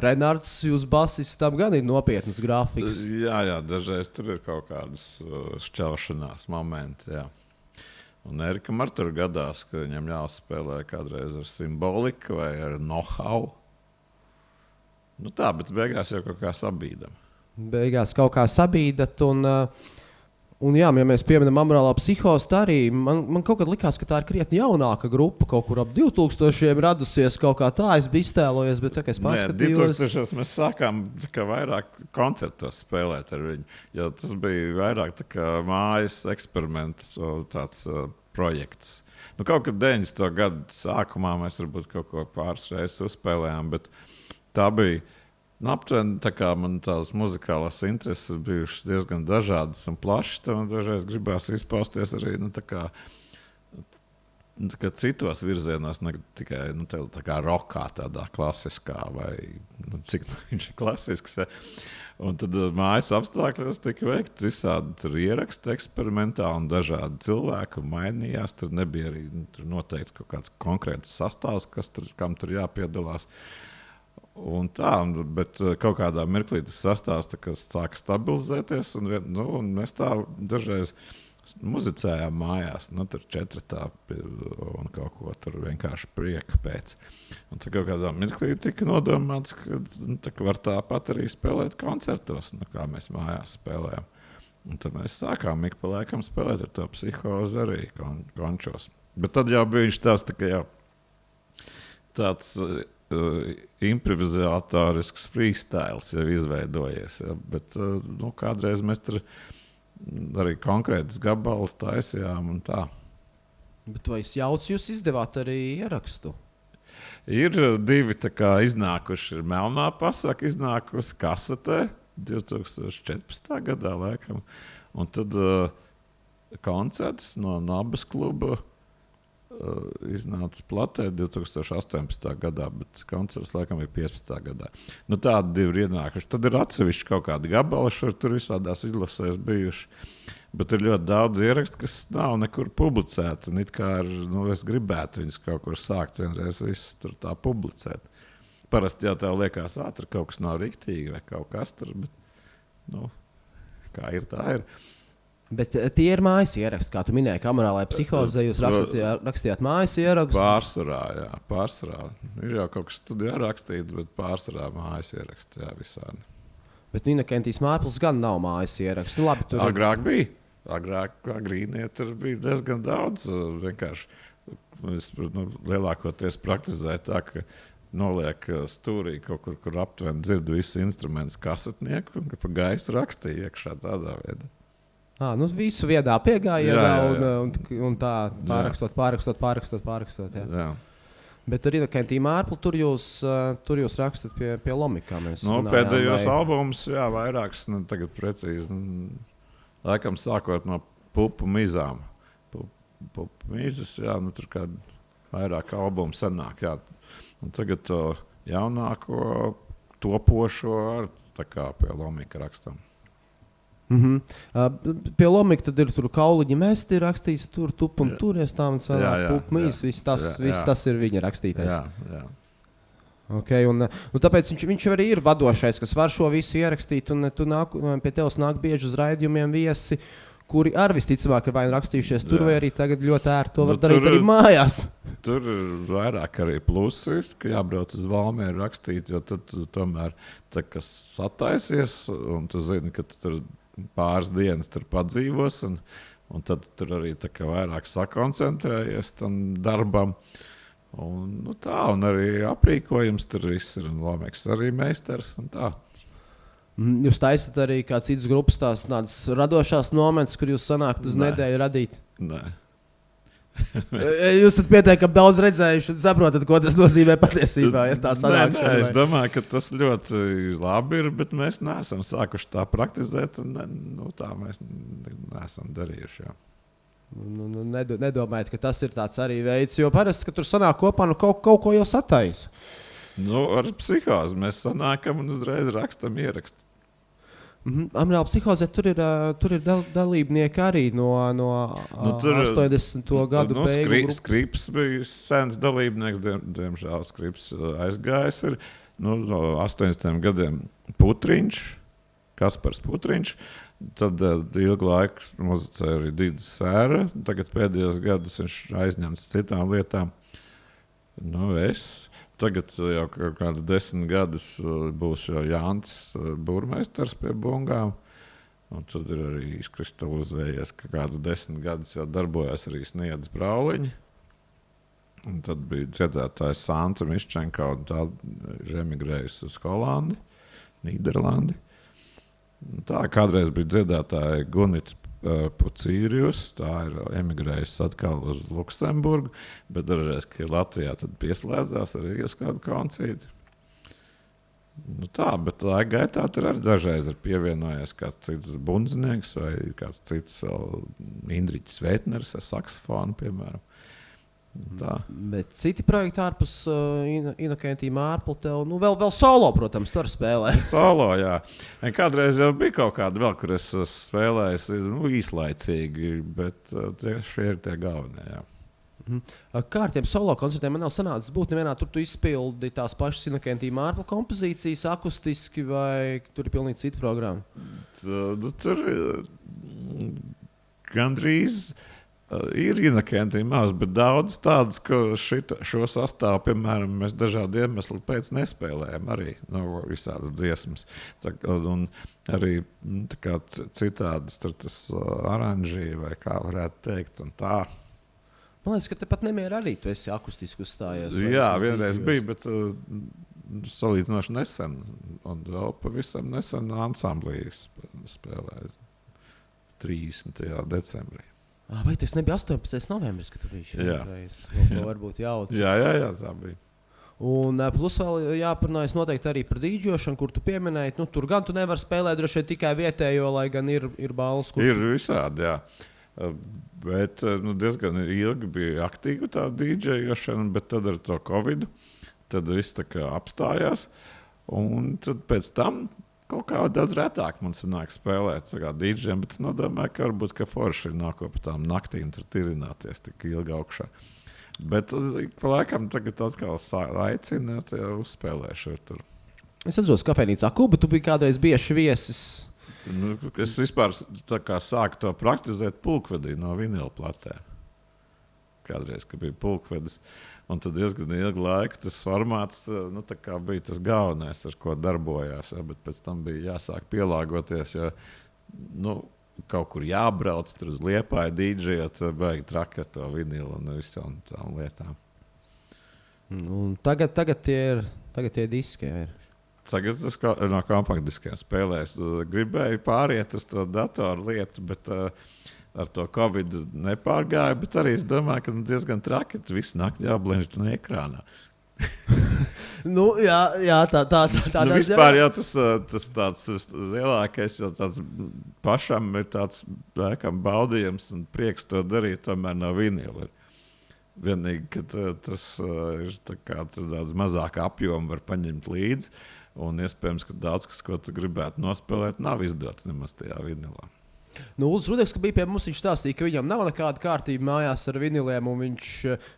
Renards, jūs basistam gan ir nopietnas grafikas. Jā, dažreiz tur ir kaut kādas šķelšanās momenti, jā. Un Erikam ar tur gadās, ka viņam jāspēlē kādreiz ar Simboliku vai ar Know-how. Nu tā, bet beigās jau kaut kā sabīdam. Beigās kaut kā sabīdat. Un jā, ja mēs pieminam Amorālā psihozi, tā arī man kaut kad likās, ka tā ir krietni jaunāka grupa, kaut kur ap 2000 radusies kaut kā tā. Es biju iztēlojies, bet tā kā es paskatījos. 2000 mēs sākām vairāk koncertos spēlēt ar viņu, jo tas bija vairāk tā kā mājas eksperiments, tāds projekts. Nu, kaut kad 90. gadu sākumā mēs varbūt kaut ko pāris reizes uzspēlējām, bet tā bija aptuveni tā kā man tās muzikālās intereses bijušas diezgan dažādas un plašas. Man dažreiz gribās izpausties arī tā kā citos virzienos, ne tikai tā kā rokā, tādā klasiskā vai cik viņš ir klasisks. Ja? Un tad mājas apstākļos tika veikti visādi ieraksti eksperimentāli un dažādi cilvēki mainījās. Tur nebija arī noteikts kaut kāds konkrēts sastāvs, kam tur jāpiedalās. Un tā, bet kaut kādā mirklī tas sastāvs sāka stabilizēties. Un mēs tā dažreiz muzicējām mājās. Tur 4 un kaut ko tur vienkārši prieka pēc. Un tad kaut kādā mirklī tika nodomāts, ka var tāpat arī spēlēt koncertos, kā mēs mājās spēlējām. Un tad mēs sākām ik pa laikam spēlēt ar to psihozi arī končos. Bet tad jau bija viņš tāds improvizatorisks freestyles jau izveidojies. Ja? Bet kādreiz mēs tur arī konkrētas gabalus taisījām un tā. Bet vai es jaucu, jūs izdevāt arī ierakstu? Ir 2 iznākuši. Ir Melnā pasaka iznākusi kasetē 2014. gadā laikam. Un tad koncerts no Nabas kluba iznāca platē 2018. gadā, bet koncerts laikam ir 15. gadā. Tādi 2 ir ienākuši. Tad ir atsevišķi kaut kādi gabali, tur visādās izlasēs bijuši. Bet ir ļoti daudz ierakstu, kas nav nekur publicēti. It kā es gribētu viņus kaut kur sākt vienreiz visus tur tā publicēt. Parasti jau tev liekas, tur kaut kas nav riktīgi vai kaut kas tur, bet kā ir, tā ir. Bet tie ir mājas ieraksti, kā tu minēji, ka Amorālajā psihozē jūs rakstījāt mājas ierakstus. Pārsvarā. Ir jau kaut kas studijā rakstīts, bet pārsvarā mājas ieraksti, jā, visādi. Bet Inokentijas Mārpils gan nav mājas ieraksts. Labi, tur agrāk bija. Agrīnie tur bija diezgan daudz. Vienkārši es lielākoties praktizēju tā, ka noliek stūrī kaut kur, kur aptuveni dzird visus instrumentus kasetnieku un ka pa gaisu rakstīja iekšā tādā veidā. Visu viedā piegājienā un tā pārrakstot. Jā. Bet ar Inokentiju Mārpli tur jūs rakstat pie Lomika. Pēdējos albumus, vairāks, tagad precīzi, laikam sākot no Pupu mizām. Pupu mizas, tur kādi vairāk albumu sanāk, Un tagad to jaunāko, topošo tā kā pie Lomika rakstam. Pie Lomika tad ir tur Kauliņa mesti rakstīts, tur tup un turies tām pupmīs, viss tas ir viņa rakstītais. Jā. Okay, un tāpēc viņš arī ir vadošais, kas var šo visu ierakstīt, un pie tevis nāk bieži uz raidījumiem viesi, kuri arī visticamāk ir vai rakstījušies tur, vai arī tagad ļoti ērti to var darīt arī mājās. Tur ir vairāk arī plusi, ka jābrauc uz Valmieru rakstīt, jo tad tomēr kas sataisies, un tu zini, ka tu tur pāris dienas tur padzīvos, un tad tur arī vairāk sakoncentrējies tam darbam. Un arī aprīkojums tur viss ir, un Lomiks arī meistars, un tā. Jūs taisat arī kā citas grupas tādas radošās momentus, kur jūs sanākat uz nedēļu radīt? Nē. Jūs esat pietiekami daudz redzējuši un saprotat, ko tas nozīmē patiesībā, ja tā sanākšana. Nē, es domāju, ka tas ļoti labi ir, bet mēs neesam sākuši tā praktizēt, un tā mēs neesam darījuši. Jā. Nedomājiet, ka tas ir tāds arī veids, jo parasti, ka tur sanāk kopā, kaut ko jau sataisa. Ar psihozi mēs sanākam un uzreiz rakstam ierakstu. Amorālā psihozē tur ir dalībnieki arī no 80. gadu beigu. Skrips bija sens dalībnieks, diemžēl Skrips aizgājis ir. No 80. gadiem Putriņš, Kaspars Putriņš, tad ilgu laiku muzicēja arī Dīdas Sēra, tagad pēdējos gadus viņš aizņemts citām lietām. Es Tagad jau kādi 10 gadus būs jau Jānis Burmeisters pie bungām. Un tad ir arī izkristalizējies, ka kāds 10 gadus jau darbojas arī Sniedz Brauliņi. Un tad bija dziedātājs Santa Miščenka, un tā ir emigrējusi uz Holandi, Nīderlandi. Un tā kādreiz bija dziedātāja Gunita Pucīrijus, tā ir emigrējusi atkal uz Luksemburgu, bet dažreiz, kad Latvijā tad pieslēdzās arī uz kādu koncīti. Nu tā, bet laika gaitā tur arī dažreiz ir pievienojies kāds cits bundznieks vai kāds cits vēl Indriķis Vētneris ar saksofonu, piemēram. Tā. Bet citi projekti ārpus Inokentija Mārpla tev, nu vēl solo, protams, tur spēlē. Solo, jā. Kādreiz jau bija kaut kāda vēl, kur es spēlēju īslaicīgi, bet šie ir tie galvenie, jā. Kā ar tiem solo koncertiem man nav sanācis būt nevienā, tur tu izpildi tās pašas Inokentija Mārpla kompozīcijas akustiski vai tur ir pilnīgi cita programma? Tur gandrīz ir Inokentija maz, bet daudz tādas, ka šo sastāvu, piemēram, mēs dažādu iemeslu pēc nespēlējam arī visādas dziesmas. Un arī kā citādas tur tas aranžī vai kā varētu teikt un tā. Man liekas, ka tepat Nemiera arī tu esi akustiski uzstājies. Jā, vienreiz bija, bet salīdzinoši nesen. Un vēl pavisam nesen ansamblī spēlēju 30. decembrī. Vai tas nebija 18. novembris, kad tu biji šeit? Jā. Vai es varbūt jauc? Jā, tā bija. Un plus vēl jāparunājas noteikti arī par dīdžošanu, kur tu pieminēji. Nu, tur gan tu nevari spēlēt droši vien tikai vietējo, lai gan ir balss. Ir visādi, jā. Bet diezgan ilgi bija aktīva tā dīdžejošana, bet tad ar to Covid tad viss tā kā apstājās. Un tad pēc tam kaut kā daudz retāk man sanāk spēlēt dīdžiem, bet es nodomāju, ka varbūt ka forši ir nāko pa tām naktīm tur tirināties tik ilgi augšā. Bet pa laikam tagad atkal aicināt, uzspēlēšu tur. Es atceros kafejnīcā Kuba, tu biji kādreiz bieži viesis. Es vispār sāku to praktizēt pulkvedī no vinila platēm. Kādreiz, kad bija pulkvedis. Un tad diezgan ilgu laiku tas formāts bija tas galvenais, ar ko darbojās. Ja, bet pēc tam bija jāsāk pielāgoties, jo kaut kur jābrauc, tur uz Liepāju dīdžejot, baigi traki ar to vinilu un visām tām lietām. Un tagad tie diski ir. Tagad es no kompaktdiskiem spēlēju. Gribēju pāriet uz to datoru lietu, bet ar to Covid nepārgāju. Bet arī es domāju, ka diezgan traki visu nakti jāblenž no ekrānā. Jā, tā. Vispār jau tas tāds lielākais, jau tāds pašam ir tāds laikam baudījums un prieks to darīt tomēr no vinila. Vienīgi, ka tas ir tāds mazāk apjomu var paņemt līdzi. Un iespējams, ka daudz kas, ko tu gribētu nospēlēt, nav izdots nemaz tajā vinilā. Ulris Rudeks, ka bija pie mums, viņš stāstīja, ka viņam nav nekāda kārtība mājās ar viniliem, un viņš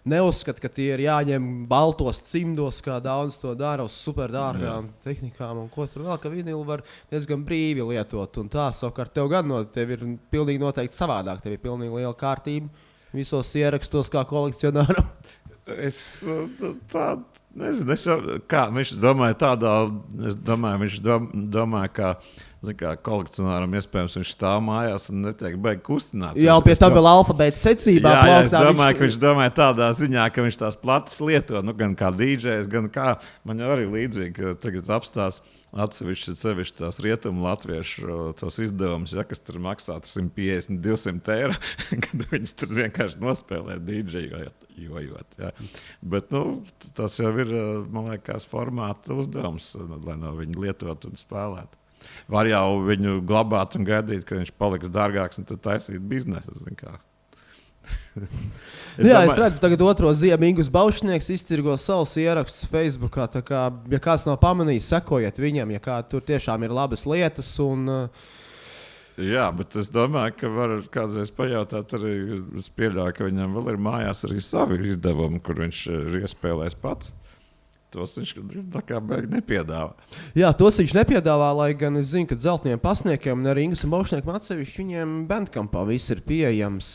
neuzskata, ka tie ir jāņem baltos cimdos, kā daudz to dara uz superdārgām tehnikām, un ko tur vēl, ka vinilu var diezgan brīvi lietot. Un tā, savukārt, tev ir pilnīgi noteikti savādāk, tev ir pilnīgi liela kārtība visos ierakstos kā kolekcionāram. Es nezinu, kā viņš domāja tādā, viņš domāja, kā kolekcionāram iespējams viņš stāv mājās un netiek baigi kustināts. Jā, pie tam vēl alfabēta secībā. Jā, es domāju, ka viņš domāja tādā ziņā, ka viņš tās plates lieto, gan kā DJs, gan kā, man jau arī līdzīgi, ka tagad apstās atsevišķi tās rietumu latviešu tos izdevumus, kas tur maksā 150, 200 eiro, kad viņas tur vienkārši nospēlē DJojot. Ja. Bet tas jau ir, man liekas, formāta uzdevums, lai no viņa lietot un spēlēt. Var jau viņu glabāt un gaidīt, ka viņš paliks dārgāks un tad taisīt biznesu. Es redzu, tagad otro ziemu Ingus Baušnieks iztirgo savus ierakstus Facebookā. Tā kā, ja kāds nav pamanījis, sekojiet viņam, ja tur tiešām ir labas lietas. Jā, bet es domāju, ka var kādreiz pajautāt arī, es pieļauju, ka viņam vēl ir mājās arī savi izdevumi, kur viņš ir iespēlējis pats. Tos viņš tā kā beig nepiedāvā. Jā, tos viņš nepiedāvā, lai gan es zinu, ka Zeltniem pasniekiem un arī Ingusam Baušniekam atsevišķi viņiem Bandcampā viss ir pieejams.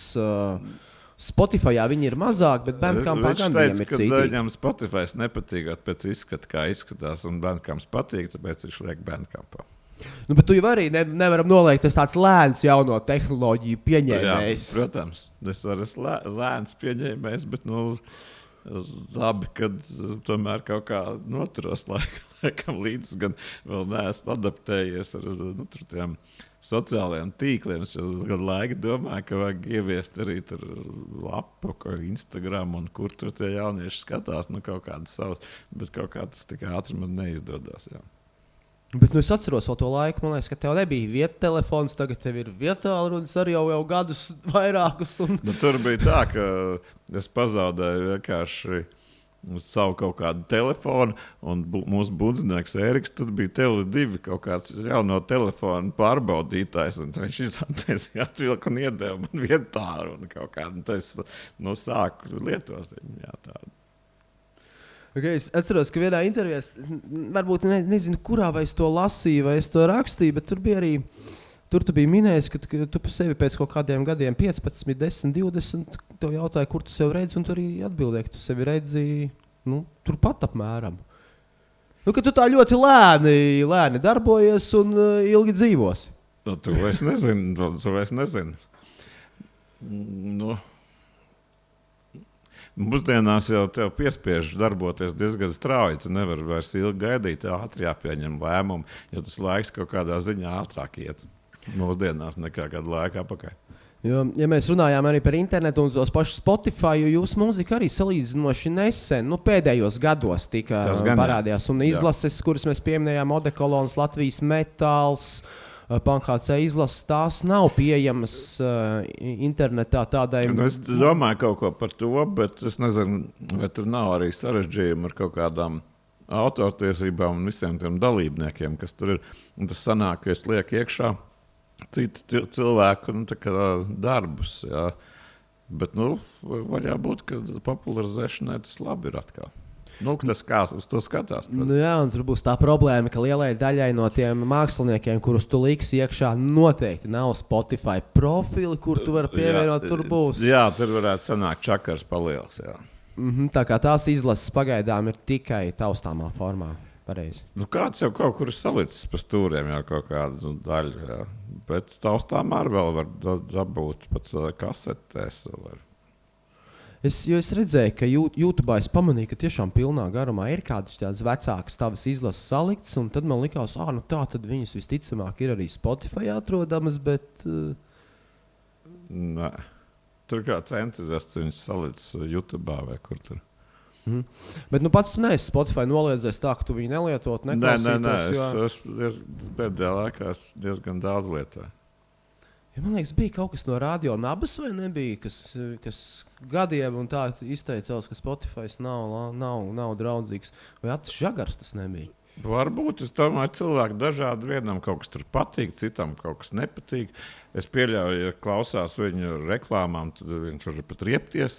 Spotifyā viņi ir mazāk, bet Bandcampā gan viņiem ir citīgi. Viņam Spotify nepatīk pēc izskata, kā izskatās, un Bandcamps patīk, tāpēc viņš liek Bandcampā. Nu, bet tu jau arī nevaram noliekt, tas tāds lēns jauno tehnoloģiju pieņēmējs. Jā, protams, es arī esmu lēns pieņēmējs, bet labi, kad tomēr kaut kā noturos laikam līdz, gan vēl neesmu adaptējies ar tiem sociālajiem tīkliem. Es jau gadu laiku domāju, ka vajag ieviest arī tur lapu, Instagram un kur tur tie jaunieši skatās, kaut kādas savas, bet kaut kā tas tik ātri man neizdodas. Jā. Bet es atceros vēl to laiku, man liekas, ka tev nebija vieta telefons, tagad tev ir vietālrunis arī jau gadus vairākus. Tur bija tā, ka es pazaudēju vienkārši savu kaut kādu telefonu, un mūsu bundznieks Ēriks tad bija Tele2 kaut kāds jauno telefonu pārbaudītājs, un viņš iztaisīja atvilku un iedeva man vietālruni kaut kādu, un es sāku lietot viņu, jā, tādu. Okay, es atceros, ka vienā intervijā, varbūt nezinu, kurā vai es to lasīju, vai es to rakstīju, bet tur bija arī, tur tu biji minējis, ka tu par sevi pēc kaut kādiem gadiem, 15, 10, 20, tev jautāja, kur tu sevi redzi, un tu arī atbildēji, ka tu sevi redzi, turpat apmēram. Ka tu tā ļoti lēni darbojies un ilgi dzīvosi. To es nezinu. Mūsdienās jau tev piespiež darboties diezgan strauji. Tu nevari vairs ilgi gaidīt, ātri jāpieņem lēmumu, jo tas laiks kaut kādā ziņā ātrāk iet. Mūsdienās nekā kādu laiku apakaļ. Jo, ja mēs runājām arī par internetu un tos pašus Spotify, jo jūsu mūzika arī salīdzinoši nesen, pēdējos gados tika parādījās. Un izlases, kuras mēs pieminējām, Odekolons, Latvijas Metāls, PNHC izlases, tās nav pieejamas internetā tādai. Es domāju kaut ko par to, bet es nezinu, vai tur nav arī sarežģījumi ar kaut kādām autortiesībām un visiem tiem dalībniekiem, kas tur ir. Un tas sanāk, ka es lieku iekšā citu cilvēku darbus. Jā. Bet var jābūt, ka popularizēšanai tas labi ir atkal. Tas kā uz to skatās. Jā, un tur būs tā problēma, ka lielai daļai no tiem māksliniekiem, kurus tu liksi iekšā, noteikti nav Spotify profili, kur tu vari pievienot, tur būs. Jā, tur varētu sanākt čakars paliels. Jā. Tā kā tās izlases pagaidām ir tikai taustāmā formā. Pareizi. Kāds jau kaut kur ir salicis pa stūriem jau kaut kādu daļu. Jā. Bet taustāmā arī vēl var dabūt pat kasetēs. Es redzēju, ka YouTube es pamanīju, ka tiešām pilnā garumā ir kādas tādas vecākas tavas izlases saliktas, un tad man likās, tā tad viņas visticamāk ir arī Spotify atrodamas, bet... Nē. Tur kāds entuziasts viņas salicis YouTube vai kur tur. Bet pats tu neesi Spotify noliedzējis tā, ka tu viņu nelietot, neklausītos? Nē, es pēdējā laikā diezgan daudz lietoju. Ja, man liekas, bija kaut kas no Radio Nabas vai nebija, kas gadiem un tā izteicās, ka Spotify nav draudzīgs. Vai Atis Žagars tas nebija? Varbūt, es domāju, cilvēki dažādi, vienam kaut kas tur patīk, citam kaut kas nepatīk. Es pieļauju, ja klausās viņu reklāmām, tad viņš var pat riepties.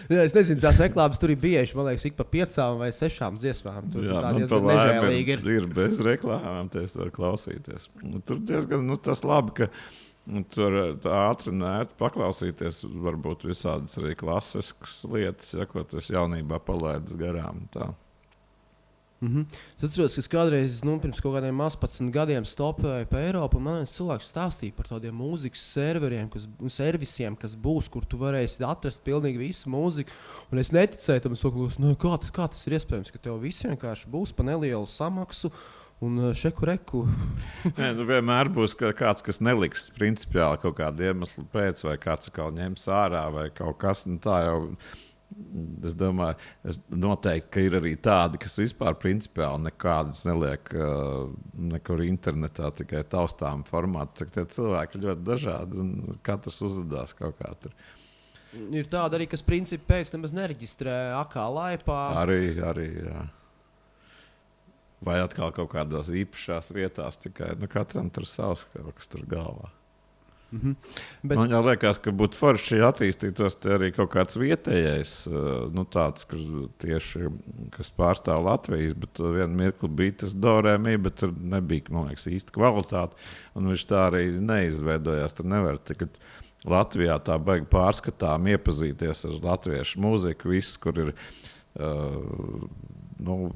Jā, es nezinu, tās reklāmas tur ir bieži, man liekas, ik pa 5 vai 6 dziesmām. Tur jā, tā diezgan nežēlīgi ir bez reklāmām, te es varu klausīties. Tur diezgan, tas labi, ka tur ātri un ērti paklausīties, varbūt visādas arī klasiskas lietas, ja, ko tas jaunībā palaidis garām. Tā. Es atceros, ka kādreiz pirms kaut kādiem 18 gadiem stopēju pa Eiropu, un man cilvēks stāstīja par tādiem mūzikas servisiem, kas būs, kur tu varēsi atrast pilnīgi visu mūziku. Un es neticēju tam, kā tas ir iespējams, ka tev viss vienkārši būs pa nelielu samaksu un šeku reku. Nē, vienmēr būs kāds, kas neliks principiāli kaut kādu iemeslu pēc, vai kāds ņems ārā, vai kaut kas tā jau. Es domāju, noteikti, ka ir arī tādi, kas vispār principiāli nekādas neliek nekur internetā, tikai taustām formātu. Tie cilvēki ir ļoti dažādi un katrs uzvedās kaut kā tur. Ir tāda arī, kas principi pēc nemaz nereģistrē akā laipā. Arī, jā. Vai atkal kaut kādās īpašās vietās tikai, katram tur savs, kas tur galvā. Bet... Man liekas, ka būtu forši attīstītos arī kaut kāds vietējais, tāds, kas pārstāv Latvijas, bet vienu mirkli bija tas Dorēmī, bet tur nebija, man liekas, īsti kvalitāte, un viņš tā arī neizveidojās. Tur nevar tikai Latvijā tā baigi pārskatām iepazīties ar latviešu mūziku, viss, kur ir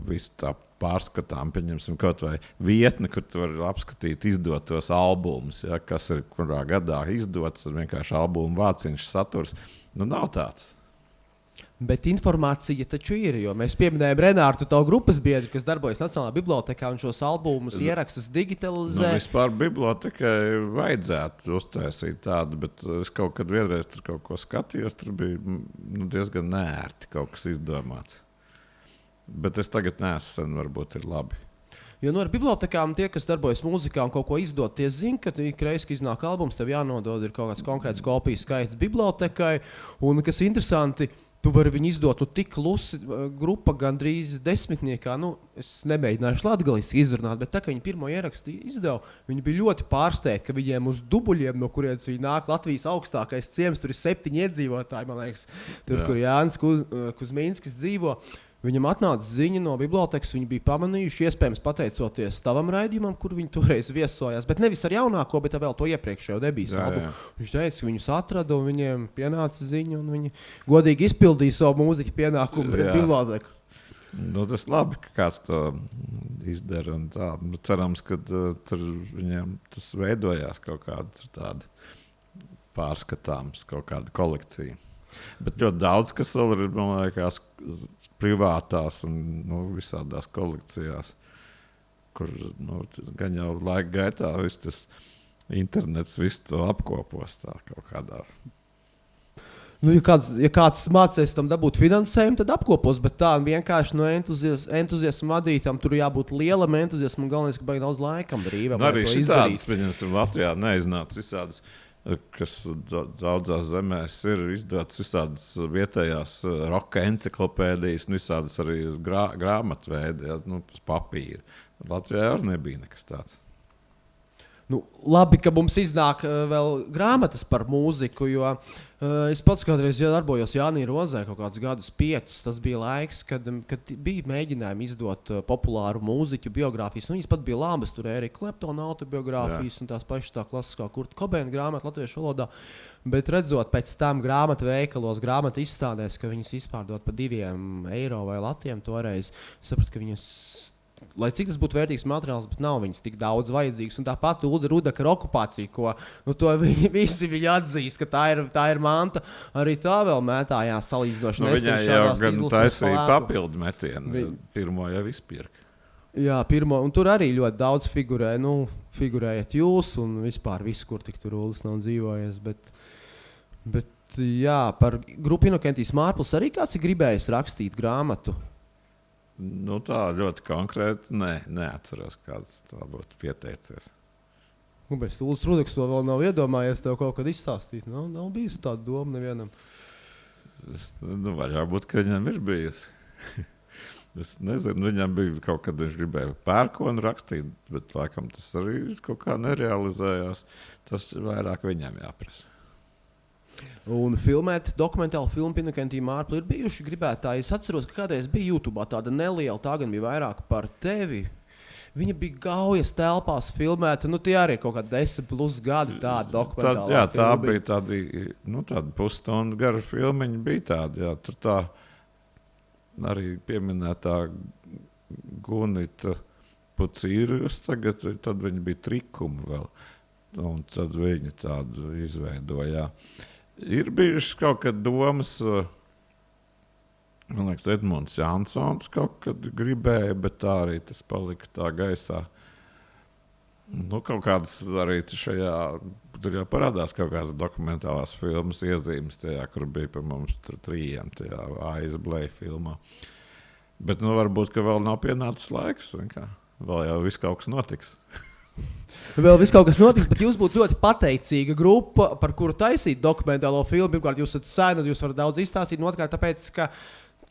viss tā pārskatām, pieņemsim kaut vai vietni, kur tu vari apskatīt izdotos albumus, ja, kas ir kurā gadā izdots, vienkārši albumu vāciņš saturs. Nav tāds. Bet informācija taču ir, jo mēs pieminējām Renārtu, tavu grupas biedru, kas darbojas Nacionālajā bibliotekā un šos albumus ierakstus digitalizē. Vispār bibliotekai vajadzētu uztaisīt tādu, bet es kaut kad vienreiz tur kaut ko skatījos, tur bija diezgan neērti kaut kas izdomāts. Bet es tagad neesmu sen, varbūt ir labi. Jo ar bibliotekām tie, kas darbojas mūzikā un kaut ko izdod, tie zina, ka ik reiz, kad iznāk albums, tev jānodod ir kaut kāds konkrēts kopijas skaits bibliotekai. Un kas interesanti, tu vari viņu izdot tik lusi grupa gandrīz 10. Es nemēģināšu latgaliski izrunāt, bet tā, ka viņi pirmo ierakstu izdeva, viņi bija ļoti pārsteigti, ka viņiem uz Dubuļiem, no kurienes viņi nāk Latvijas augstākais ciems, tur ir 7 iedzīvotāji, man liekas, tur, kur Jānis Kuzmīnskis dzīvo. Viņam atnāca ziņa no bibliotekas, viņi bija pamanījuši, iespējams pateicoties tavam raidījumam, kur viņi toreiz viesojās, bet nevis ar jaunāko, bet vēl to iepriekšējo debijas albumu. Viņš teica, ka viņus atrada un viņiem pienāca ziņa, un viņi godīgi izpildīja savu mūziķu pienākumu pret biblioteku. Tas labi, ka kāds to izdara un tā. Cerams, ka tur viņiem tas veidojās kaut kāda tāda pārskatāms, kaut kāda kolekcija. Bet ļoti daudz, kas vēl ir, man liekas, privātās un visādās kolekcijās, kur gan jau laika gaitā viss tas internets visu to apkopos tā kaut kādā. Ja kāds mācīs tam dabūt finansējumu, tad apkopos, bet tā vienkārši no entuziasma vadītam tur jābūt lielam entuziasmam un galvenais, ka baigi daudz laikam brīvam. Arī šitādas, pieņemsim, Latvijā neiznāca visādas, kas daudzās zemēs ir izdotas visādas vietējās roka enciklopēdijas un visādas arī grāmatveidi, uz papīra. Latvijā arī nebija nekas tāds. Labi, ka mums iznāk vēl grāmatas par mūziku, jo es pats kādreiz darbojos Jānī Rozē kaut kādus gadus 5. Tas bija laiks, kad bija mēģinājumi izdot populāru mūziķu biogrāfijas. Viņas pat bija labas, tur Erika Kleptona autobiogrāfijas un tās pašas tā klasiskā Kurta Kobeina grāmata latviešu valodā. Bet redzot pēc tam grāmatu veikalos, grāmatu izstādēs, ka viņas izpārdot pa 2 eiro vai latiem toreiz, sapratu, ka viņas... Lai cik tas būtu vērtīgs materiāls, bet nav viņas tik daudz vajadzīgs. Un tāpat Ulda Rudaka ar okupāciju, ko visi viņi atzīst, ka tā ir manta, arī tā vēl mētājās salīdzinoši nesen. Viņai jau gan taisīja papildu metienu, pirmo jau izpirka. Jā, pirmo, un tur arī ļoti daudz figurējat jūs un vispār visu, kur tik tur Uldas nav dzīvojies. Bet jā, par grupu Inokentijas Mārpils arī kāds ir gribējis rakstīt grāmatu? Tā ļoti konkrēti. Neatceros, kāds tā būtu pieteicies. Bet Ulds Rudaks to vēl nav iedomājies tev kaut kad izstāstīt. Nav bijusi tāda doma nevienam. Varbūt, ka viņam ir bijusi. Es nezinu, viņam bija kaut kad viņš gribēja pērkonu rakstīt, bet laikam tas arī kaut kā nerealizējās. Tas vairāk viņam jāprasa. Un filmēt dokumentālu filmu Inokentija Mārpili ir bijuši gribētāji. Es atceros, ka kādreiz bija YouTube'ā tāda neliela, tā gan bija vairāk par tevi. Viņa bija gaujas telpās filmēta, tie arī ir kaut kādi 10+ gadi tāda dokumentālā filma. Jā, tā bija tāda pusstundu gara filmiņa bija tāda, jā, tur tā arī pieminētā Gunita Pucīrus tagad, tad viņa bija Trikuma vēl, un tad viņa tādu izveidoja. Ir bijušas kaut kad domas, man liekas, Edmunds Jansons kaut kad gribēja, bet tā arī tas palika tā gaisā. Kaut kādas arī šajā, tur jau parādās kaut kādas dokumentālās filmas iezīmes tajā, kur bija par mums 3, tajā Aizblēja filmā. Bet varbūt, ka vēl nav pienācis laiks, vēl jau viss kaut kas notiks. Vēl viss kaut kas notiks, bet jūs būtu ļoti pateicīga grupa, par kuru taisīt dokumentālo filmu. Pirmkārt, jūs esat sēni, jūs varat daudz izstāstīt, un otrkārt, tāpēc, ka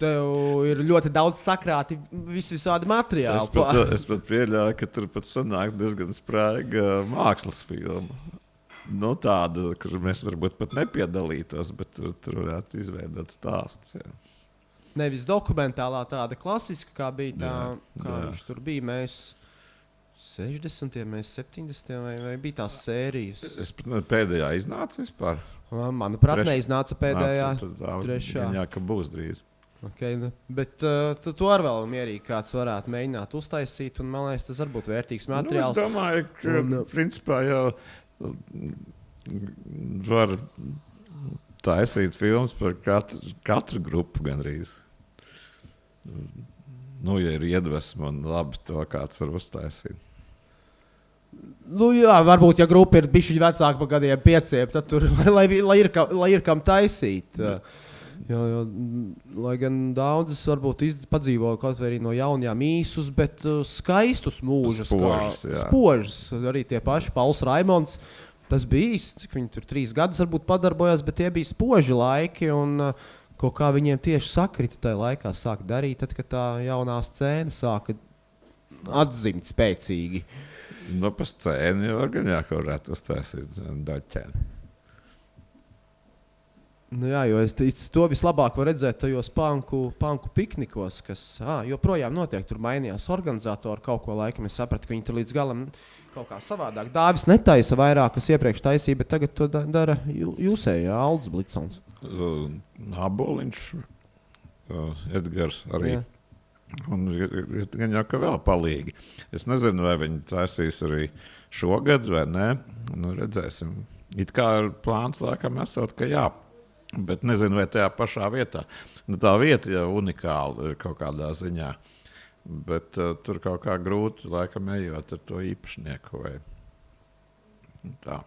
tev ir ļoti daudz sakrāti visādi materiāli. Es pat pieļauju, ka tur pat sanāk diezgan spraiga mākslas filma. Tāda, kur mēs varbūt pat nepiedalītos, bet tur varētu izveidot stāsts. Jā. Nevis dokumentālā tāda klasiska, kā bija tā, kā viņš tur bija. Mēs 60. mēs 70. vai bija tās sērijas? Es pēdējā iznāca vispār. Manuprāt, neiznāca pēdējā. Trešā. Jā, ka būs drīz. Okay, bet tu arī vēl mierīgi kāds varētu mēģināt uztaisīt, un man liekas, tas var būt vērtīgs materiāls. Es domāju, ka principā jau var taisīt filmas par katru grupu gandrīz. Ja ir iedvesma un labi to kāds var uztaisīt. Jā, varbūt, ja grupa ir bišķiņ vecāka par gadiem 5, tad tur, lai ir kam taisīt. Jo, lai gan daudzas varbūt padzīvo kaut vai arī no jaunajām īsus, bet skaistus mūžus. Spožus. Arī tie paši Pauls Raimonds. Tas bija īsts, cik viņi tur 3 gadus varbūt padarbojās, bet tie bija spoži laiki un kaut kā viņiem tieši sakrita tajā laikā sāka darīt, tad, kad tā jaunā scēna sāka atzimt spēcīgi. Pa scēni jau var gan jākaurēt uztaisīt daļķēni. Jā, jo to vislabāk var redzēt tajos panku piknikos, kas joprojām notiek. Tur mainījās organizatori kaut ko laikam. Es sapratu, ka viņi tur līdz galam kaut kā savādāk. Dāvis netaisa vairāk, kas iepriekš taisīja, bet tagad to dara jūsējā Aldis Blitsons. Aboliņš, Edgars arī. Jā. Un gan jau ka vēl palīgi. Es nezinu, vai viņi taisīs arī šogad vai nē. Redzēsim. It kā ir plāns laikam esot, ka jā. Bet nezinu, vai tajā pašā vietā. Tā vieta jau unikāla ir kaut kādā ziņā. Bet tur kaut kā grūti laikam ejot ar to īpašnieku vai tā.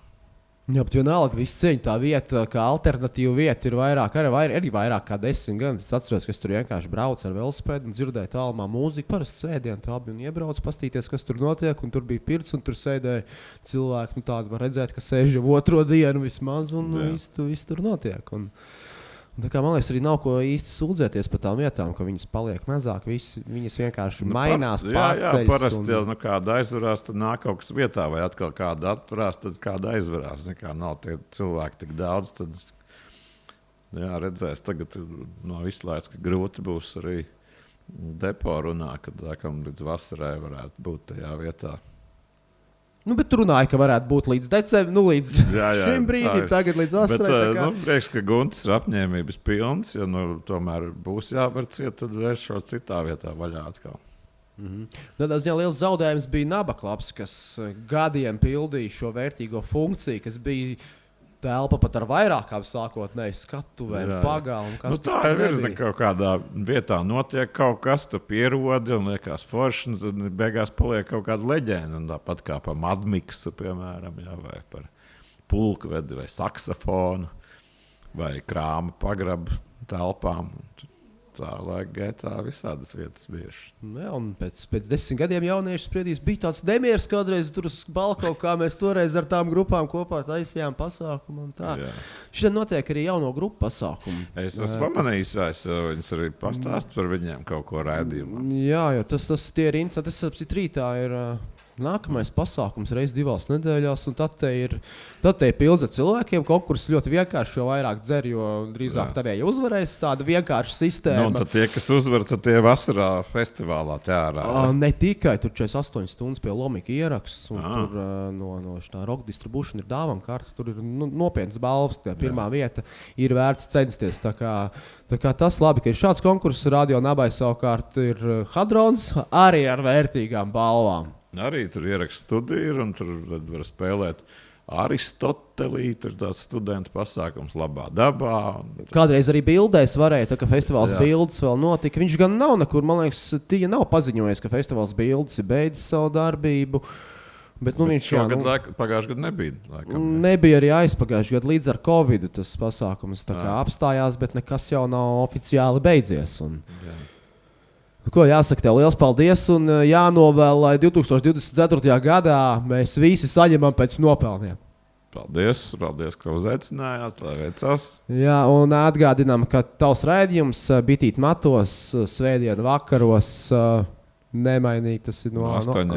Jā, bet vienalga viss cieņa tā vieta, kā alternatīva vieta ir arī vairāk kā 10 gan. Es atceros, ka es tur vienkārši braucu ar velosipēdu un dzirdēju tālumā mūziku. Parasti sēdienu tābi un iebraucu, pastīties, kas tur notiek. Un tur bija pirts un tur sēdēja cilvēki. Tādi var redzēt, ka sēž jau 2. dienu vismaz un viss tur notiek. Tā kā man liekas, arī nav ko īsti sūdzēties par tām vietām, ka viņas paliek mazāk. Viņas vienkārši mainās, pārceļas. Jā, parasti jau kāda aizvarās, tad nāk kaut kas vietā, vai atkal kāda atvarās, tad kāda aizvarās. Nekā nav tie cilvēki tik daudz, tad redzēs tagad no vislaiks, ka grūti būs arī depo runā, kad laikam līdz vasarai varētu būt tajā vietā. Bet runāja, ka varētu būt līdz decembrim, līdz šim brīdim, tagad līdz vasarai. Prieks, ka Guntis ir apņēmības pilns, ja tomēr būs jāvar ciet, tad vērš šo citā vietā vaļā atkal. Tādā ziņā liels zaudējums bija Naba klubs, kas gadiem pildīja šo vērtīgo funkciju, kas bija telpa pat ar vairākām sākotnēji skatuvēm, pagalmu. Tā ir kaut kādā vietā notiek kaut kas, tu pierodi un liekas forši, un tad beigās paliek kaut kāda leģenda. Tāpat kā par Madmiksu, piemēram, vai par pulkvedi vai saksofonu vai krāma pagrabu telpām. Tā laika gaitā visādas vietas bieži. Jā, un pēc 10 gadiem jaunieši spriedīs, bija tāds demieris kādreiz tur uz balkona, kā mēs toreiz ar tām grupām kopā taisījām pasākumu. Šodien notiek arī jauno grupu pasākumu. Es esmu pamanījis, viņas arī pastāst par viņiem kaut ko raidījumā. Jā, jo tas tie ir interesanti. Tas apsit rītā ir nākamais pasākums reiz 2 nedēļās, un tad te ir pilns ar cilvēkiem. Konkurss ļoti vienkārši, jo vairāk dzer, jo drīzāk tavēji uzvarēs. Tāda vienkārša sistēma. Un tad tie, kas uzvar, tad tie vasarā festivālā tērā. Ne tikai, tur 48 stundas pie Lomika ieraksts, un tur no šitā Rock Distribution ir dāvana karta. Tur ir nopietnas balvas, pirmā vieta ir vērts censties. Tā kā tas labi, ka ir šāds konkurss. Radio Nabai savukārt ir Hadrons arī ar vērtīgām balvām. Arī tur ieraksta studija, un tur var spēlēt Aristotelī. Tur ir tāds studentu pasākums labā dabā. Kādreiz arī bildēs varēja, tā kā festivāls bildes vēl notika. Viņš gan nav nekur, man liekas, Tija nav paziņojis, ka festivāls bildes ir beidzis savu darbību. Bet viņš pagājušajā gadā nebija. Nebija arī aizpagājušajā gadā līdz ar Covid tas pasākums apstājās, bet nekas jau nav oficiāli beidzies. Ko jāsaka, tev liels paldies un jānovēl, lai 2024. gadā mēs visi saņemam pēc nopelniem. Paldies, ka uzaicinājāt, lai veicās. Jā, un atgādinām, ka tavs raidījums Bitīt matos svētdienu vakaros nemainīgi, tas ir no 8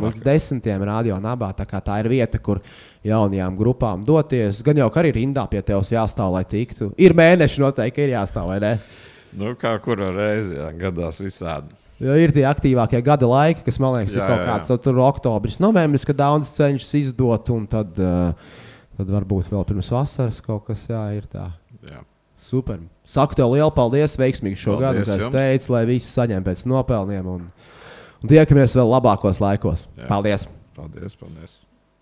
līdz 10 Radio Nabā. Tā ir vieta, kur jaunajām grupām doties. Gan jau, ka arī rindā pie tevis jāstāv, lai tiktu. Ir mēneši noteikti, ir jāstāv, vai ne? Kā kura reize, gadās visādi. Jo ir tie aktīvākie gada laiki, kas man liekas, ir kaut kāds tur oktobris, novembris, kad daudz cenšas izdot, un tad varbūt vēl pirms vasaras kaut kas ir tā. Jā. Super. Saku tev lielu paldies, veiksmīgi šo gadu, kā es teicu, lai visi saņem pēc nopelniem un tiekamies vēl labākos laikos. Jā. Paldies! Paldies!